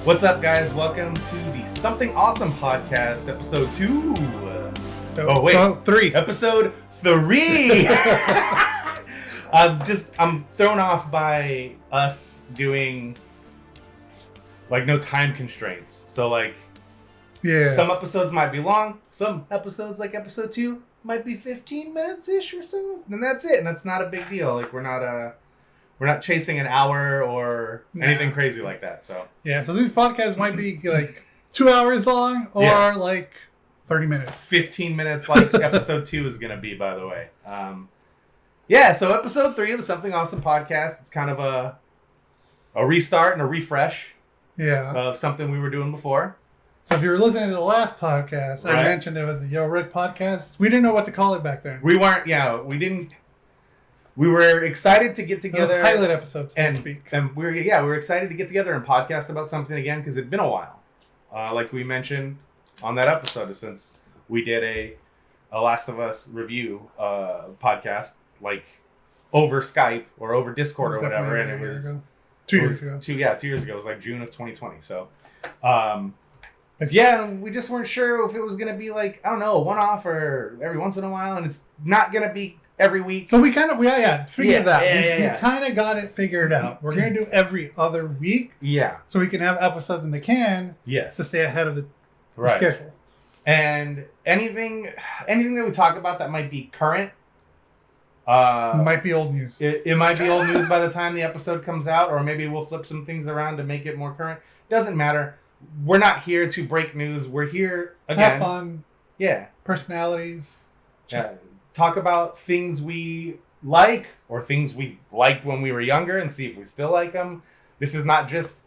What's up, guys? Welcome to the Something Awesome podcast, episode 2. Episode 3. I'm thrown off by us doing no time constraints. So some episodes might be long. Some episodes, like episode 2, might be 15 minutes ish or so. And that's it. And that's not a big deal. We're not chasing an hour or anything crazy like that. So these podcasts might be 2 hours long or 30 minutes. 15 minutes like episode 2 is going to be, by the way. So episode 3 of the Something Awesome podcast, it's kind of a restart and a refresh of something we were doing before. So if you were listening to the last podcast, I mentioned it was a Yorick podcast. We didn't know what to call it back then. We didn't. We were excited to get together. Pilot episodes, so to speak. And we were excited to get together and podcast about something again because it'd been a while. Like we mentioned on that episode, since we did a Last of Us review podcast, over Skype or over Discord or whatever. And it was 2 years ago. 2 years ago. It was June of 2020. So, we just weren't sure if it was going to be one-off or every once in a while. And it's not going to be every week. So we kind of, speaking of that, we kind of got it figured out. We're going to do every other week. Yeah. So we can have episodes in the can. Yes. To stay ahead of the schedule. And anything that we talk about that might be current. Might be old news. It might be old news by the time the episode comes out, or maybe we'll flip some things around to make it more current. Doesn't matter. We're not here to break news. We're here again. Have fun. Yeah. Personalities. Talk about things we like or things we liked when we were younger and see if we still like them. This is not just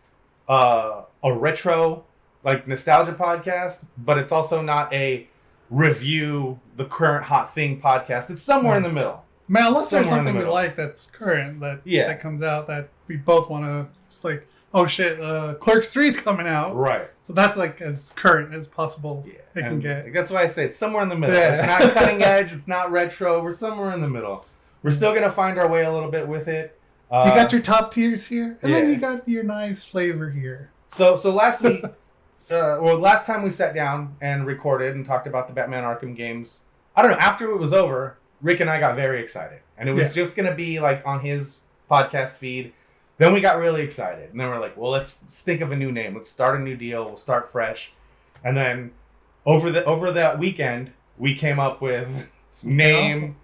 a retro, nostalgia podcast, but it's also not a review the current hot thing podcast. It's somewhere in the middle. Man, unless there's something we like that's current that comes out that we both want to, it's oh shit, Clerks 3 is coming out. Right. So that's as current as possible it can get. That's why I say it's somewhere in the middle. Yeah. It's not cutting edge. It's not retro. We're somewhere in the middle. We're still going to find our way a little bit with it. You got your top tiers here, and then you got your nice flavor here. So last week, last time we sat down and recorded and talked about the Batman Arkham games, I don't know, after it was over, Rick and I got very excited. And it was just going to be on his podcast feed. Then we got really excited. And then we're like, well, let's think of a new name. Let's start a new deal. We'll start fresh. And then over that weekend, we came up with name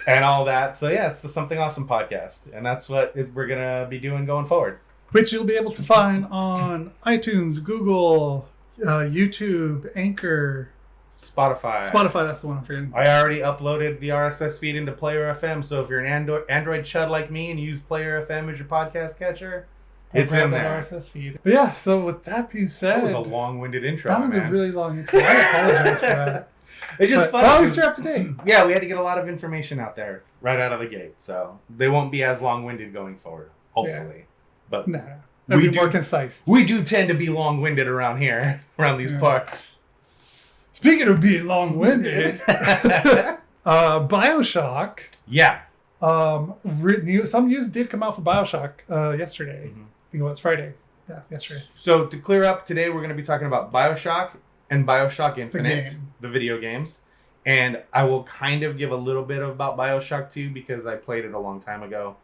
and all that. So it's the Something Awesome podcast. And that's what we're going to be doing going forward. Which you'll be able to find on iTunes, Google, YouTube, Anchor. Spotify, that's the one I'm forgetting. I already uploaded the RSS feed into Player FM, so if you're an Android chud like me and you use Player FM as your podcast catcher, it's in there. RSS feed. But so with that being said... That was a long-winded intro, That was a really long intro. I apologize for that. It's just fun. But at least you're up to date. Yeah, we had to get a lot of information out there right out of the gate, so they won't be as long-winded going forward, hopefully. But it'll be more concise. We do tend to be long-winded around here, around these parts. Speaking of being long-winded, BioShock. Yeah. Some news did come out for BioShock yesterday. Mm-hmm. I think it was Friday. Yeah, yesterday. So to clear up, today we're going to be talking about BioShock and BioShock Infinite, the video games. And I will kind of give a little bit about BioShock 2 because I played it a long time ago.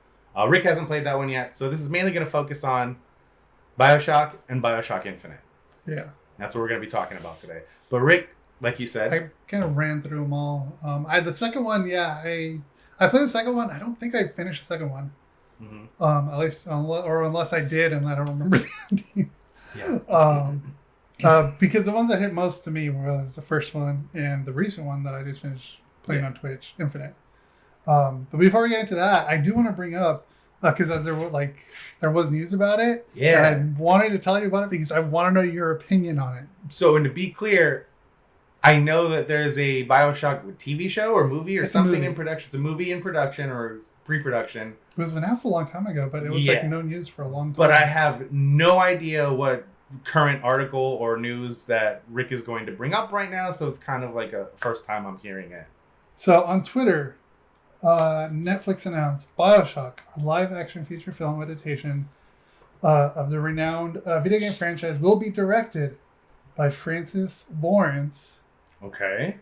Rick hasn't played that one yet. So this is mainly going to focus on BioShock and BioShock Infinite. Yeah. That's what we're going to be talking about today. But Rick, like you said, I kind of ran through them all. The second one, I played the second one. I don't think I finished the second one. Mm-hmm. At least, unless I did, and I don't remember the ending. Yeah. Because the ones that hit most to me was the first one and the recent one that I just finished playing on Twitch, Infinite. But before we get into that, I do want to bring up because as there was news about it, and I wanted to tell you about it because I want to know your opinion on it. So, and to be clear, I know that there's a BioShock TV show or movie or something in production. It's a movie in production or pre-production. It was announced a long time ago, but it was no news for a long time. But I have no idea what current article or news that Rick is going to bring up right now, so it's kind of like a first time I'm hearing it. So on Twitter, Netflix announced BioShock, a live-action feature film adaptation of the renowned video game franchise will be directed by Francis Lawrence. Okay.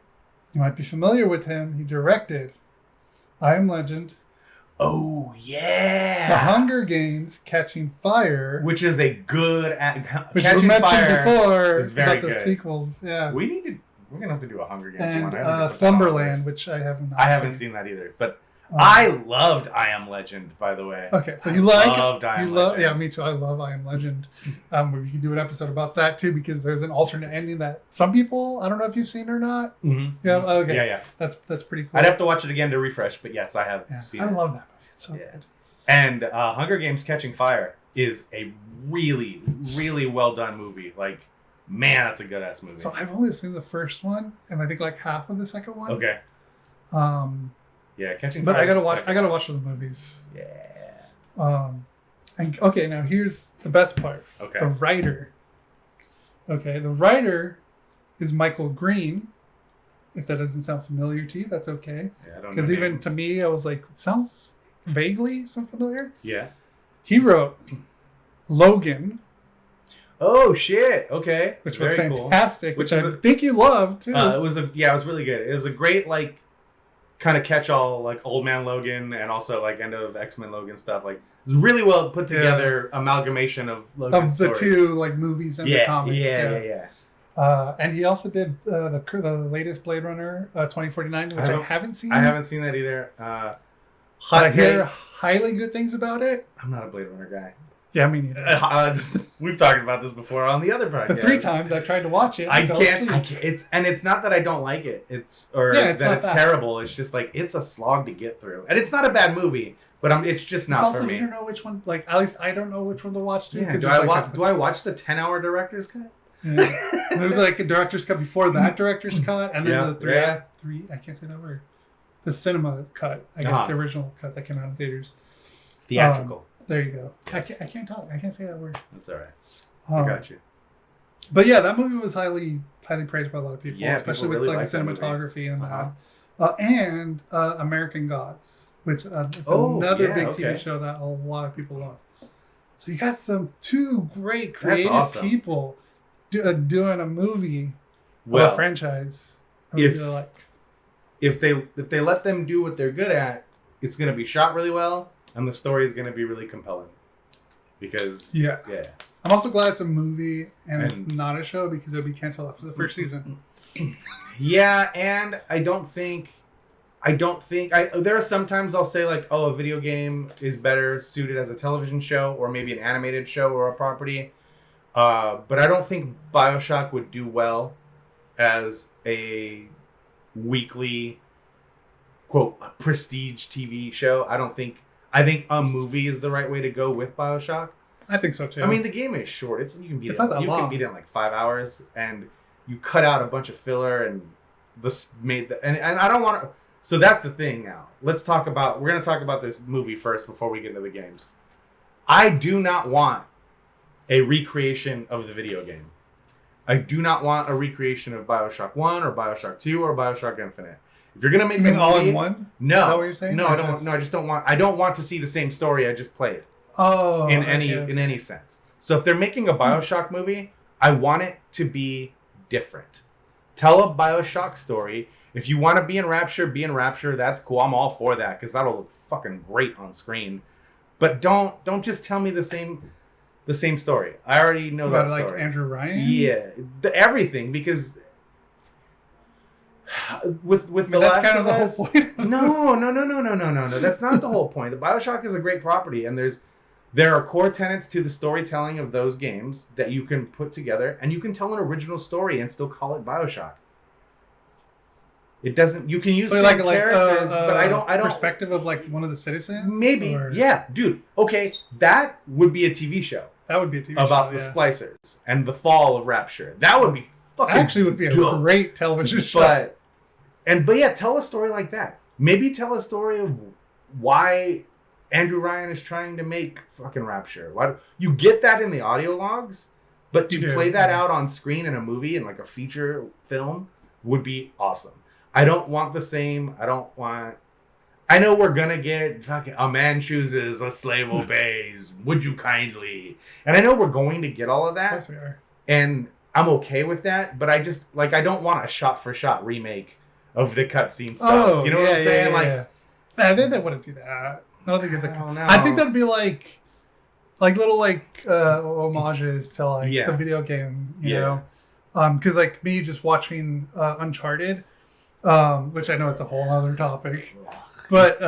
You might be familiar with him. He directed I Am Legend. Oh, yeah. The Hunger Games, Catching Fire. Which is a good... Which Catching we mentioned Fire before is very about the good. sequels. Yeah. We're going to have to do a Hunger Games And one. Slumberland, which I have not I haven't seen that either. But I loved I Am Legend, by the way. Okay, so loved I Am Legend. Yeah, me too. I love I Am Legend. We can do an episode about that too, because there's an alternate ending that some people, I don't know if you've seen it or not. Mm-hmm. Yeah. Okay. Yeah. That's pretty cool. I'd have to watch it again to refresh, but yes, I have seen it. I love that movie. It's so good. And Hunger Games Catching Fire is a really, really well done movie. Like, man, that's a good ass movie. So I've only seen the first one, and I think like half of the second one. Okay. Yeah, Catching Fire. But I gotta watch the movies. Yeah. And okay, now here's the best part. Okay. The writer. Okay, the writer is Michael Green. If that doesn't sound familiar to you, that's okay. Yeah, I don't know. Because even to me, I was like, it sounds vaguely so familiar. Yeah. He wrote Logan. Oh shit! Okay, which was very fantastic. Cool. Which I think you loved too. It was really good. It was a great like kind of catch-all like Old Man Logan and also like end of X-Men Logan stuff. Like it was really well put together amalgamation of Logan of the stories. two like movies and the comics. Yeah. And he also did the latest Blade Runner 2049, which I haven't seen. I haven't seen that either. I hear highly good things about it. I'm not a Blade Runner guy. Yeah, me neither. We've talked about this before on the other podcast. The 3 times I've tried to watch it, I can't. It's not that I don't like it. It's terrible. It's just like it's a slog to get through, and it's not a bad movie, but it's just not for me. You don't know which one. Like at least I don't know which one to watch too. Yeah, do I watch the 10-hour director's cut? Yeah. There's like a director's cut before that director's cut, and then the three. I can't say that word. The cinema cut. I guess the original cut that came out in theaters. Theatrical. There you go. Yes. I can't talk. I can't say that word. That's all right. I got you. But yeah, that movie was highly praised by a lot of people, yeah, especially people really with like the cinematography and that. And American Gods, which it's another big TV show that a lot of people love. So you got two great creative people doing a movie of a franchise. If they let them do what they're good at, it's going to be shot really well. And the story is going to be really compelling. Because, yeah. I'm also glad it's a movie and it's not a show because it'll be canceled after the first season. Yeah, and I don't think... there are sometimes I'll say like, a video game is better suited as a television show or maybe an animated show or a property. But I don't think BioShock would do well as a weekly, quote, prestige TV show. I think a movie is the right way to go with BioShock. I think so too. I mean, the game is short. You can beat it in like 5 hours, and you cut out a bunch of filler, and and I don't want to. So that's the thing. Now we're going to talk about this movie first before we get into the games. I do not want a recreation of the video game. I do not want a recreation of BioShock 1 or BioShock 2 or BioShock Infinite. If you're gonna make a movie, all in one? No. Is that what you're saying? No, I don't. No, I just don't want. I don't want to see the same story I just played. In any sense. So if they're making a BioShock movie, I want it to be different. Tell a BioShock story. If you want to be in Rapture. That's cool. I'm all for that because that'll look fucking great on screen. But don't just tell me the same story. I already know that story. Like Andrew Ryan? Yeah, everything because. With the that's Last kind of of Us, the whole point. No. That's not the whole point. The BioShock is a great property, and there are core tenets to the storytelling of those games that you can put together, and you can tell an original story and still call it BioShock. It doesn't. You can use same characters, but I don't. Perspective of like one of the citizens. Maybe, yeah, dude. Okay, that would be a TV show. That would be a TV show about the Splicers and the fall of Rapture. That would be. Actually would be a great television show. But yeah, tell a story like that. Maybe tell a story of why Andrew Ryan is trying to make fucking Rapture. Why you get that in the audio logs, but to play that out on screen in a movie and like a feature film would be awesome. I don't want the same. I I know we're gonna get fucking a man chooses, a slave obeys. Would you kindly? And I know we're going to get all of that. Of course we are. And I'm okay with that, but I just I don't want a shot-for-shot remake of the cutscene stuff. Oh, you know what I'm saying? I think they wouldn't do that. I don't think it's I don't know. I think that'd be like little homages to the video game, you know, because me just watching Uncharted, which I know it's a whole other topic, but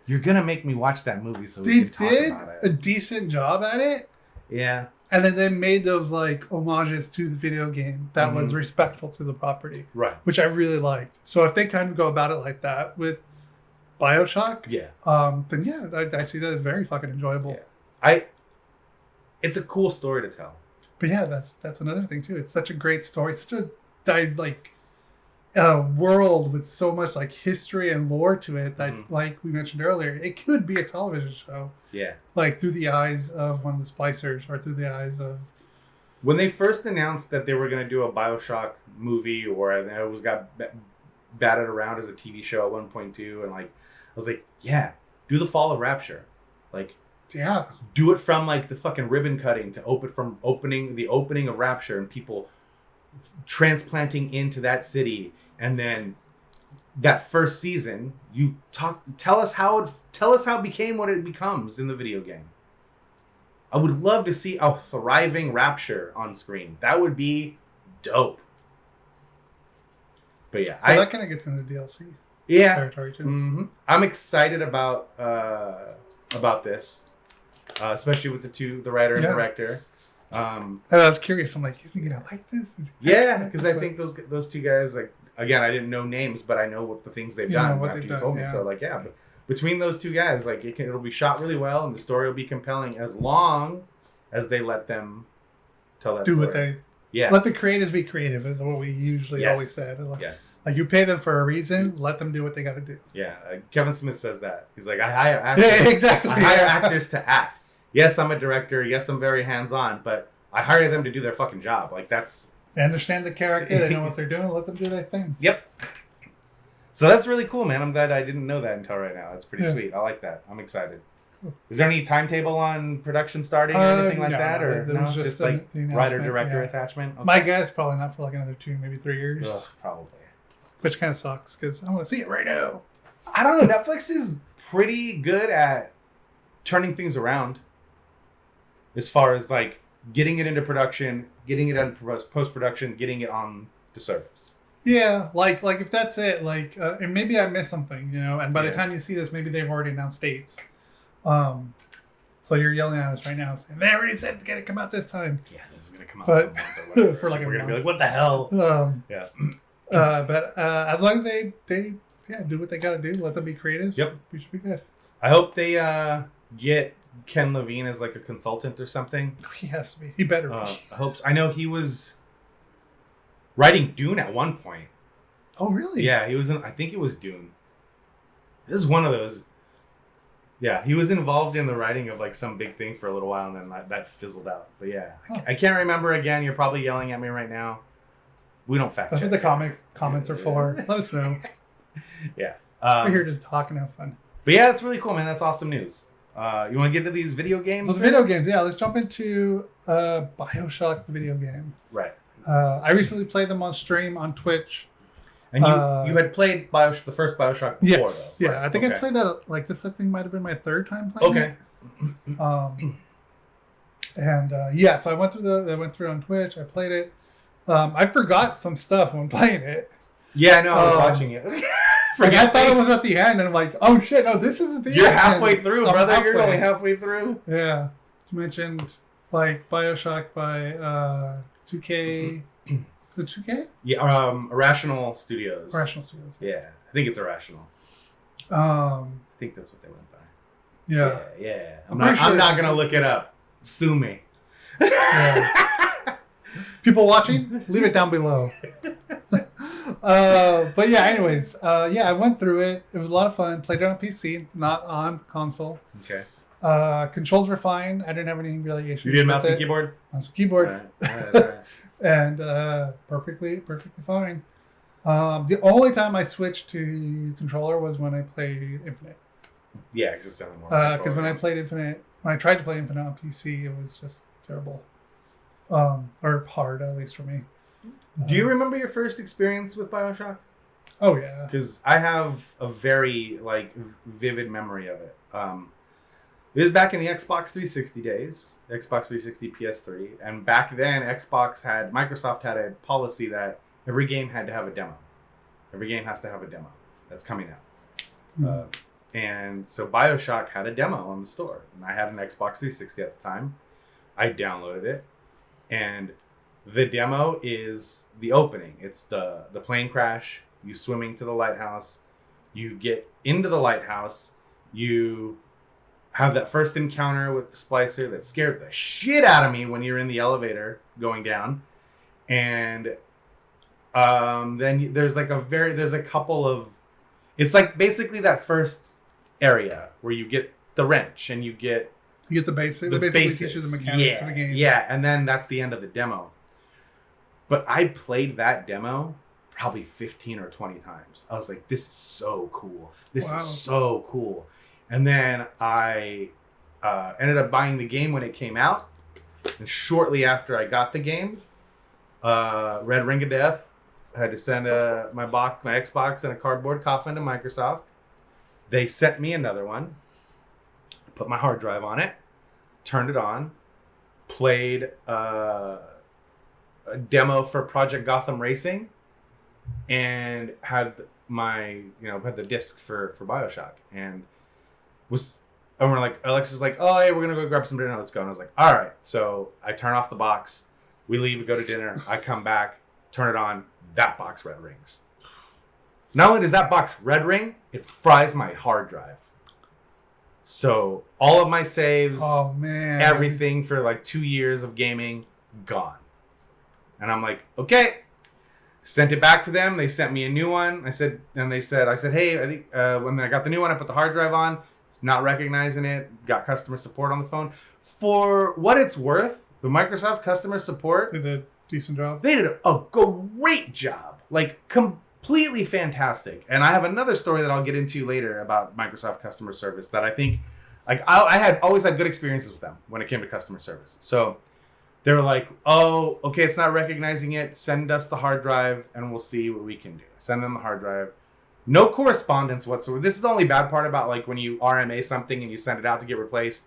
you're gonna make me watch that movie so they we can talk did about it. a decent job at it. Yeah. And then they made those homages to the video game that was respectful to the property. Right. Which I really liked. So if they kind of go about it like that with BioShock, then I see that as very fucking enjoyable. Yeah. It's a cool story to tell. But yeah, that's another thing too. It's such a great story, such a world with so much history and lore to it that like we mentioned earlier, it could be a television show. Yeah. Through the eyes of one of the splicers or through the eyes of... When they first announced that they were going to do a BioShock movie, or it was got batted around as a TV show at one point too, and I was like, yeah, do the Fall of Rapture. Do it from the fucking ribbon cutting to the opening of Rapture and people transplanting into that city, and then that first season tell us how it became what it becomes in the video game. I would love to see a thriving Rapture on screen. That would be dope. But yeah, that kind of gets into the DLC territory too. Mm-hmm. I'm excited about this, especially with the writer and director. I was curious. I'm like, is he gonna like this? Because I think those two guys, again, I didn't know names, but I know what the things they've done after you told me. So but between those two guys, it'll be shot really well, and the story will be compelling as long as they let them tell that story. Let the creatives be creative is what we usually always said. You pay them for a reason, let them do what they got to do. Yeah, Kevin Smith says that. He's like, I hire actors. I hire actors to act. Yes, I'm a director. Yes, I'm very hands-on, but I hire them to do their fucking job. They understand the character. They know what they're doing. Let them do their thing. Yep. So that's really cool, man. I'm glad I didn't know that until right now. That's pretty sweet. I like that. I'm excited. Cool. Is there any timetable on production starting or anything like that? Or it was just writer-director attachment? Okay. My guess probably not for another 2, maybe 3 years. Ugh, probably. Which kind of sucks because I want to see it right now. I don't know. Netflix is pretty good at turning things around. As far as getting it into production, getting it in post-production, getting it on the service. Yeah, if that's it, and maybe I missed something, and by the time you see this, maybe they've already announced dates. So you're yelling at us right now saying, they already said it's going to come out this time. Yeah, this is going to come out. But for we're going to be like, what the hell? But as long as they do what they got to do, let them be creative. Yep. We should be good. I hope they get Ken Levine as a consultant or something. He has to be. He better be. I hope. I know he was writing Dune at one point. Oh, really? Yeah, he was in. I think it was Dune. This is one of those. Yeah, he was involved in the writing of some big thing for a little while, and then that fizzled out. But yeah, I can't remember again. You're probably yelling at me right now. We don't fact check. That's what the comments are for. Let us know. Yeah. We're here to talk and have fun. But yeah, that's really cool, man. That's awesome news. You want to get into these video games? Those video games, yeah. Let's jump into BioShock, the video game. Right. I recently played them on stream on Twitch. And you had played the first BioShock before, yes, though, right? Yeah. I think I played that, this I think might have been my 3rd time playing it. So I went through on Twitch. I played it. I forgot some stuff when playing it. Yeah, I know. I was watching it. I thought it was at the end, and I'm like, oh shit, no, this isn't the end. You're halfway through, brother. You're only halfway through. Yeah. It's mentioned, BioShock by 2K. The 2K? Yeah, Irrational Studios. Irrational Studios. Yeah, I think it's Irrational. I think that's what they went by. Yeah. Yeah. I'm not going to look it up. Sue me. Yeah. People watching, leave it down below. But yeah, anyways, I went through it. It was a lot of fun. Played it on PC, not on console. Okay. Controls were fine. I didn't have any really issues. You did mouse and keyboard? Mouse and keyboard. All right. And perfectly fine. The only time I switched to controller was when I played Infinite. Yeah, because it's only more. Because when I played Infinite, when I tried to play Infinite on PC, it was just terrible. Or hard, at least for me. Do you remember your first experience with BioShock? Oh yeah. Because I have a very vivid memory of it. It was back in the Xbox 360 days, Xbox 360, PS3, and back then Microsoft had a policy that every game had to have a demo. Every game has to have a demo that's coming out. And so BioShock had a demo on the store, and I had an Xbox 360 at the time. I downloaded it, and the demo is the opening. It's the plane crash. You swimming to the lighthouse. You get into the lighthouse. You have that first encounter with the splicer that scared the shit out of me when you're in the elevator going down. And then there's a couple of... It's like basically that first area where you get the wrench and you get... You get the basics. They basically teach you the mechanics of the game. Yeah, and then that's the end of the demo. But I played that demo probably 15 or 20 times. I was like, this is so cool. This is so cool. And then I ended up buying the game when it came out. And shortly after I got the game, Red Ring of Death, I had to send my Xbox in a cardboard coffin to Microsoft. They sent me another one. Put my hard drive on it. Turned it on. Played a demo for Project Gotham Racing. And had had the disc for BioShock. And we're like, Alexa's like, oh, hey, we're going to go grab some dinner. Let's go. And I was like, all right. So I turn off the box. We leave, we go to dinner. I come back, turn it on. That box red rings. Not only does that box red ring, it fries my hard drive. So all of my saves, everything for like 2 years of gaming, gone. And I'm like, okay. Sent it back to them. They sent me a new one. I said, hey, I think when I got the new one, I put the hard drive on. It's not recognizing it. Got customer support on the phone. For what it's worth, the Microsoft customer support, they did a decent job. They did a great job. Like, completely fantastic. And I have another story that I'll get into later about Microsoft customer service that I think, like, I had always had good experiences with them when it came to customer service. So they were like, oh, okay, it's not recognizing it. Send us the hard drive and we'll see what we can do. Send them the hard drive. No correspondence whatsoever. This is the only bad part about, like, when you RMA something and you send it out to get replaced.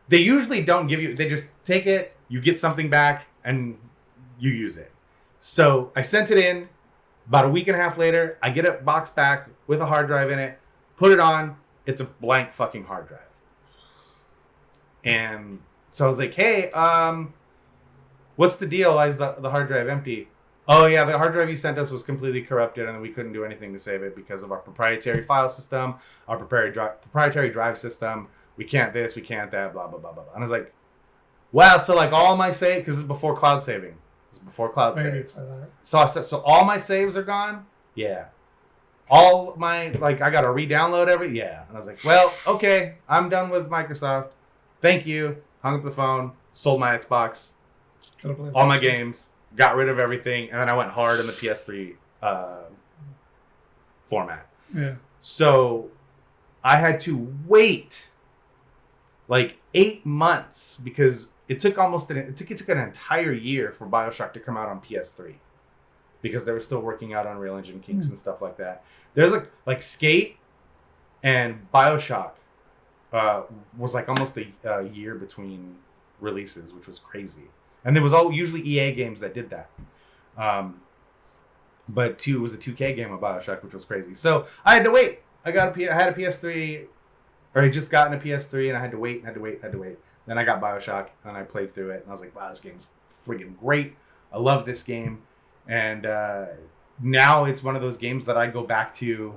They usually don't give you, they just take it, you get something back, and you use it. So I sent it in. About a week and a half later, I get a box back with a hard drive in it, put it on, it's a blank fucking hard drive. And so I was like, hey, what's the deal? Why is the hard drive empty? Oh yeah, the hard drive you sent us was completely corrupted and we couldn't do anything to save it because of our proprietary file system, our proprietary drive system. We can't this, we can't that, blah, blah, blah, blah. And I was like, wow, so like all my save, because it's before cloud saving. It's before cloud saves. So all my saves are gone? Yeah. All my, like, I got to re-download everything? Yeah. And I was like, well, okay, I'm done with Microsoft. Thank you. Hung up the phone, sold my Xbox, all my games, got rid of everything, and then I went hard in the PS3 format. Yeah. So I had to wait like 8 months because it took an entire year for BioShock to come out on PS3 because they were still working out Unreal Engine kinks and stuff like that. There's like Skate and BioShock was like almost a year between releases, which was crazy. And there was usually EA games that did that. But 2 was a 2K game of BioShock, which was crazy. So I had to wait. I had a PS3, or I just gotten a PS3, and I had to wait. Then I got BioShock, and I played through it, and I was like, wow, this game's freaking great. I love this game. And now it's one of those games that I go back to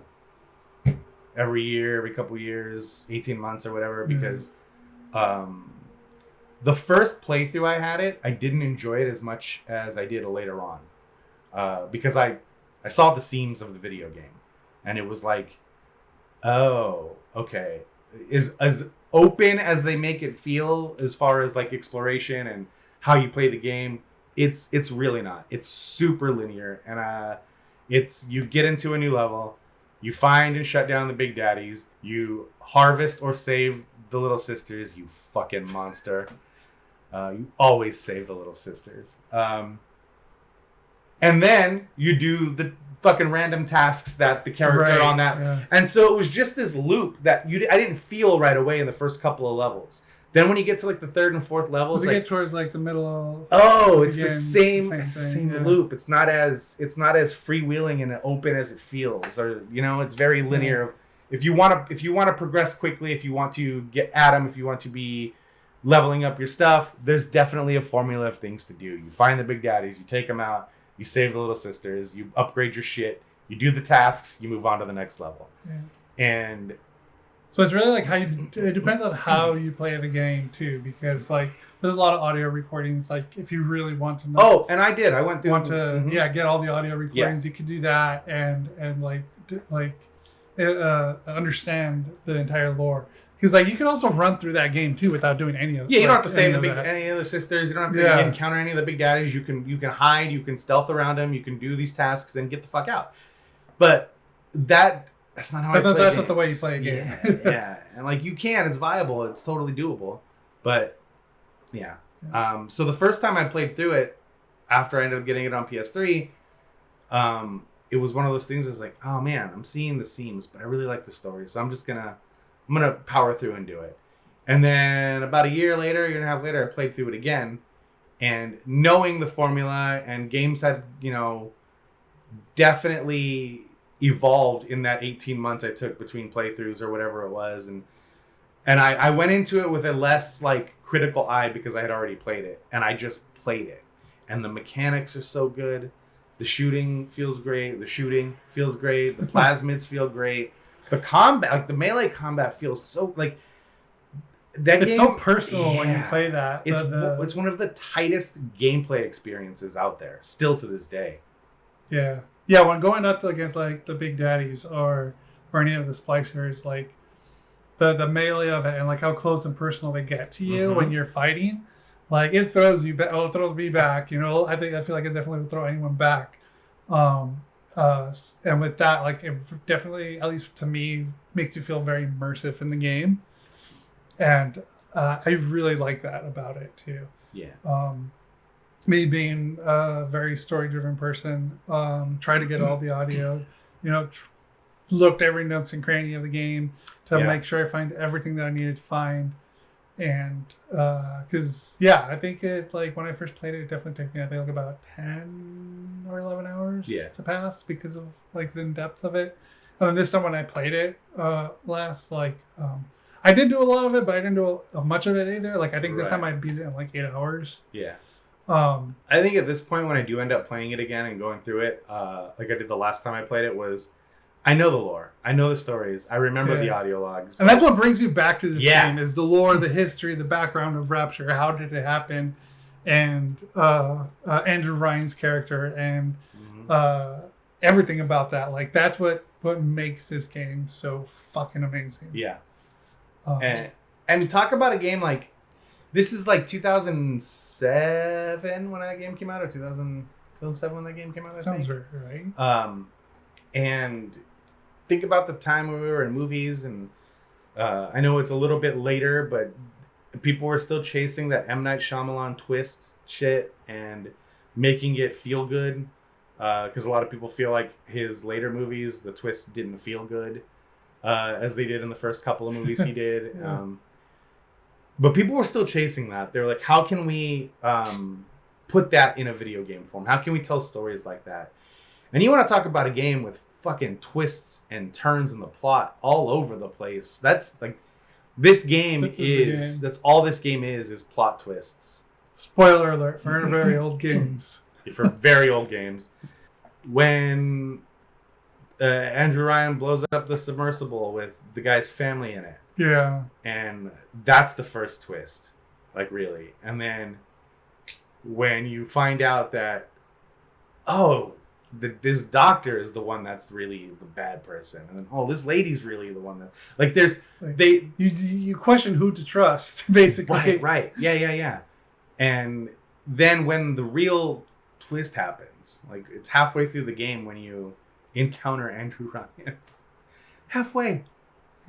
every year, every couple years, 18 months or whatever, because the first playthrough I had it, I didn't enjoy it as much as I did later on. Because I saw the seams of the video game, and it was like, oh, okay. Is as open as they make it feel as far as like exploration and how you play the game, it's really not. It's super linear, and It's you get into a new level, you find and shut down the big daddies, you harvest or save the little sisters, you fucking monster. You always save the little sisters. And then you do the fucking random tasks that the character on that. Yeah. And so it was just this loop that I didn't feel right away in the first couple of levels. Then when you get to like the third and fourth levels, you get towards like the middle. It's the same loop. It's not as freewheeling and open as it feels, or it's very linear. Yeah. If you want to progress quickly, if you want to get at them, if you want to be leveling up your stuff, there's definitely a formula of things to do. You find the big daddies, you take them out. You save the little sisters, you upgrade your shit, you do the tasks, you move on to the next level. Yeah. And so it's really like it depends on how you play the game too, because like there's a lot of audio recordings. Like if you really want to know. Oh, and I went through. Get all the audio recordings. Yeah. You could do that and understand the entire lore. Because like you can also run through that game too without doing any of. Yeah, you don't have to save any of the sisters. You don't have to encounter any of the big daddies. You can hide. You can stealth around them. You can do these tasks and get the fuck out. But that's not how I play. That's not the way you play a game. Yeah, and like you can. It's viable. It's totally doable. But yeah. So the first time I played through it, after I ended up getting it on PS3, it was one of those things. Where it's like, oh man, I'm seeing the seams, but I really like the story, so I'm gonna power through and do it. And then about a year and a half later, I played through it again. And knowing the formula and games had, definitely evolved in that 18 months I took between playthroughs or whatever it was. And I went into it with a less like critical eye because I had already played it. And I just played it. And the mechanics are so good. The shooting feels great. The plasmids feel great. The combat, like the melee combat, feels so like that. It's so personal when you play that. It's one of the tightest gameplay experiences out there, still to this day. Yeah. When going up against like the big daddies or any of the splicers, like the melee of it and like how close and personal they get to you when you're fighting, like it throws you back. Oh, it throws me back. I feel like it definitely would throw anyone back. And with that, like it definitely, at least to me, makes you feel very immersive in the game, and I really like that about it too. Yeah. Me being a very story-driven person, try to get all the audio, looked every nooks and cranny of the game to make sure I find everything that I needed to find, and because I think it like when I first played it definitely took me like about 10 or 11 hours to pass because of like the depth of it. And then this time when I played it last, like I did do a lot of it, but I didn't do much of it either. Like I think this time I beat it in like 8 hours. Yeah. I think at this point when I do end up playing it again and going through it, like I did the last time I played it, was I know the lore. I know the stories. I remember the audio logs. And that's what brings you back to this game is the lore, the history, the background of Rapture. How did it happen? And Andrew Ryan's character and everything about that. Like that's what makes this game so fucking amazing. Yeah. And talk about a game like this is like 2007 when that game came out, or 2007 when that game came out. Sounds right. And think about the time when we were in movies, and I know it's a little bit later, but people were still chasing that M. Night Shyamalan twist shit and making it feel good. Because a lot of people feel like his later movies, the twists didn't feel good as they did in the first couple of movies he did. But people were still chasing that. They were like, how can we put that in a video game form? How can we tell stories like that? And you want to talk about a game with fucking twists and turns in the plot all over the place. That's like, this game that's all this game is plot twists. Spoiler alert for very old games. For very old games. When Andrew Ryan blows up the submersible with the guy's family in it. Yeah. And that's the first twist. Like, really. And then when you find out that, this doctor is the one that's really the bad person. And then, this lady's really the one that... Like, there's... Like, you question who to trust, basically. Right. Yeah. And then when the real twist happens, like, it's halfway through the game when you encounter Andrew Ryan halfway.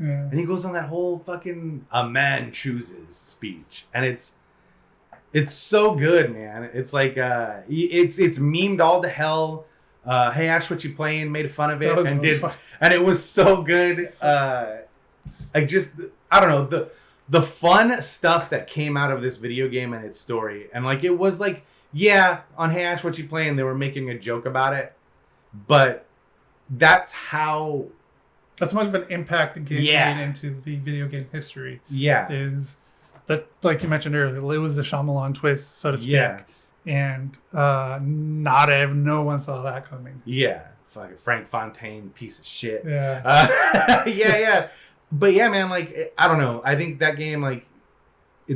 Yeah. And he goes on that whole fucking "a man chooses" speech, and it's so good, man. It's like it's memed all to hell. Hey Ash, what you playing? Made fun of it and really and it was so good. I don't know the fun stuff that came out of this video game and its story, and like it was like on Hey Ash, what you playing? They were making a joke about it, but that's how. That's much of an impact the game made into the video game history. Yeah. Is that, like you mentioned earlier, it was the Shyamalan twist, so to speak. Yeah. And no one saw that coming. Yeah. Fucking Frank Fontaine, piece of shit. Yeah. Yeah. But yeah, man, like, I don't know. I think that game, like,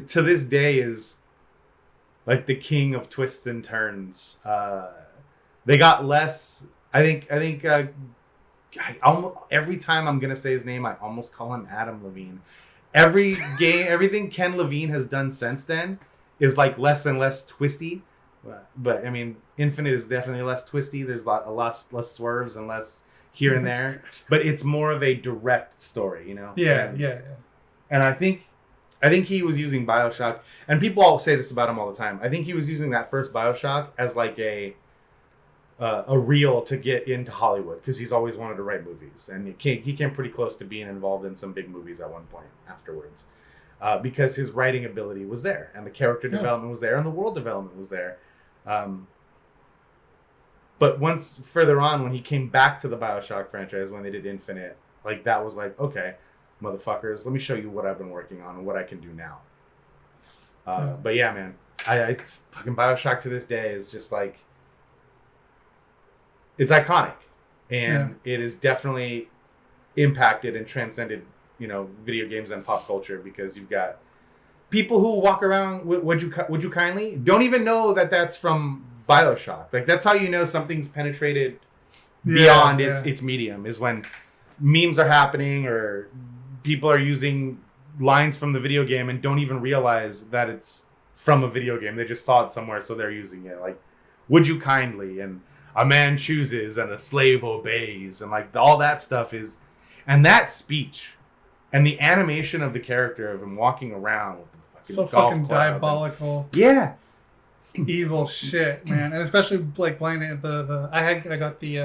to this day is, like, the king of twists and turns. They got less... I think every time I'm gonna say his name, I almost call him Adam Levine. Everything Ken Levine has done since then is like less and less twisty. But I mean, Infinite is definitely less twisty. There's a lot less swerves and less here and there. But it's more of a direct story, you know. Yeah. And I think he was using BioShock, and people all say this about him all the time. I think he was using that first BioShock as like a reel to get into Hollywood, because he's always wanted to write movies, and he came pretty close to being involved in some big movies at one point afterwards, because his writing ability was there, and the character development was there, and the world development was there. But once further on, when he came back to the BioShock franchise, when they did Infinite, like that was like, okay, motherfuckers, let me show you what I've been working on and what I can do now. But yeah, man, I fucking BioShock to this day is just like, it's iconic, and it is definitely impacted and transcended, you know, video games and pop culture, because you've got people who walk around, would you kindly, don't even know that that's from BioShock. Like, that's how you know something's penetrated beyond its medium, is when memes are happening or people are using lines from the video game and don't even realize that it's from a video game. They just saw it somewhere, so they're using it. Like, would you kindly, and a man chooses and a slave obeys, and like all that stuff is, and that speech and the animation of the character of him walking around with the fucking so golf fucking club diabolical, evil shit, man. And especially like playing it, I got the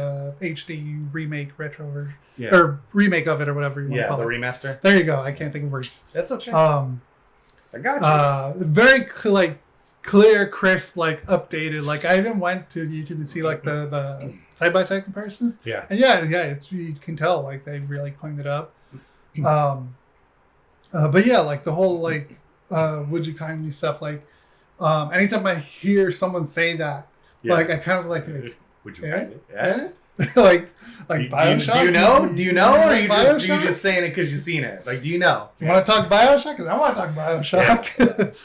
HD remake retro version, or remake of it, or whatever you want to call it. Yeah, the remaster. There you go. I can't think of words. That's okay. I got you. Very clear, crisp, like updated. Like I even went to YouTube to see like the side-by-side comparisons. Yeah. And it's, you can tell like they really cleaned it up. But yeah, like the whole like would you kindly stuff, like anytime I hear someone say that, like I kind of like would you kindly? Yeah. like BioShock. Do you know, or are you just saying it because you've seen it? Like, do you know? You want to talk BioShock? Because I want to talk BioShock.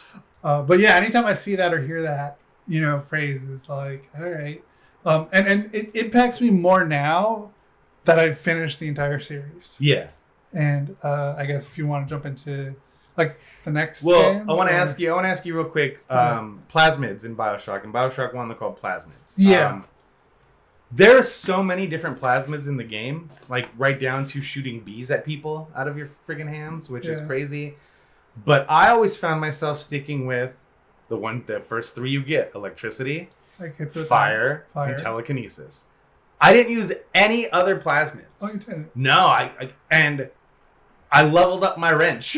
Yeah. But yeah, anytime I see that or hear that, you know, phrase, it's like, all right. And it impacts me more now that I've finished the entire series. Yeah. And I guess if you want to jump into like the next game, I want to ask you real quick, plasmids in BioShock. In BioShock 1, they're called plasmids. Yeah. There are so many different plasmids in the game, like right down to shooting bees at people out of your friggin' hands, which is crazy. But I always found myself sticking with the first three you get: electricity, fire, and telekinesis. I didn't use any other plasmids. Oh, you didn't? No, I leveled up my wrench.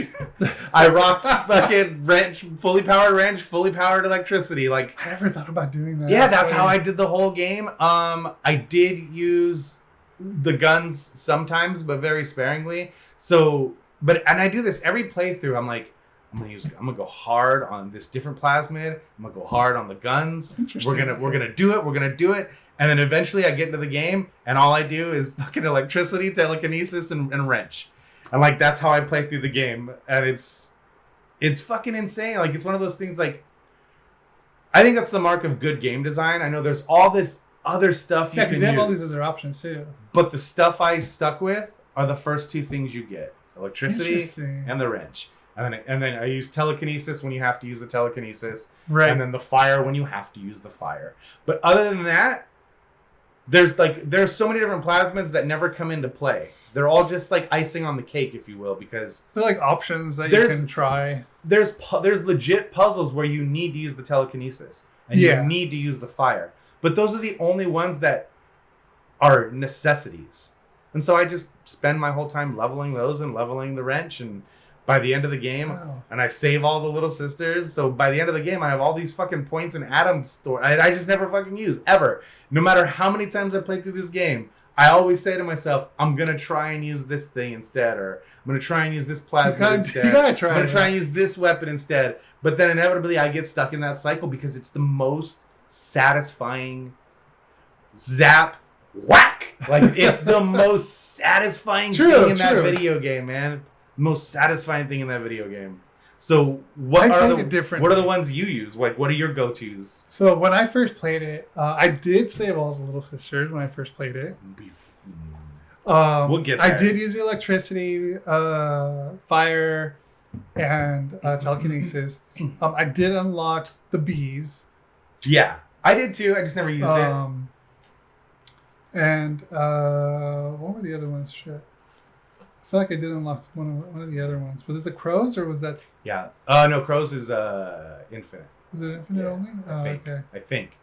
I rocked fucking wrench, fully powered electricity. Like, I never thought about doing that. Yeah, that's how I did the whole game. I did use the guns sometimes, but very sparingly. And I do this every playthrough. I'm like, I'm gonna go hard on this different plasmid. I'm gonna go hard on the guns. We're gonna do it. And then eventually I get into the game, and all I do is fucking electricity, telekinesis, and wrench. And like, that's how I play through the game. And it's fucking insane. Like, it's one of those things, like, I think that's the mark of good game design. I know there's all this other stuff you can use. Yeah, because you have all these other options too. But the stuff I stuck with are the first two things you get: electricity and the wrench. And then I use telekinesis when you have to use the telekinesis. Right. And then the fire when you have to use the fire. But other than that, there's so many different plasmids that never come into play. They're all just like icing on the cake, if you will, because they're like options that you can try. There's legit puzzles where you need to use the telekinesis and you need to use the fire, but those are the only ones that are necessities. And so I just spend my whole time leveling those and leveling the wrench, and by the end of the game, and I save all the little sisters. So by the end of the game, I have all these fucking points and atoms stored. I just never fucking use, ever. No matter how many times I play through this game, I always say to myself, I'm going to try and use this thing instead, or I'm going to try and use this plasma instead. I'm going to try and use this weapon instead. But then inevitably I get stuck in that cycle because it's the most satisfying zap whack. Like, it's the most satisfying thing in that video game, man. Most satisfying thing in that video game. So what are the ones you use? Like, what are your go-tos? So when I first played it, I did save all the little sisters when I first played it. We'll get there. I did use the electricity, fire, and telekinesis. I did unlock the bees. Yeah, I did too. I just never used it. And what were the other ones? Shit. I feel like I did unlock one of the other ones. Was it the crows or was that? Yeah. No, crows is infinite. Is it infinite only? Okay. I think.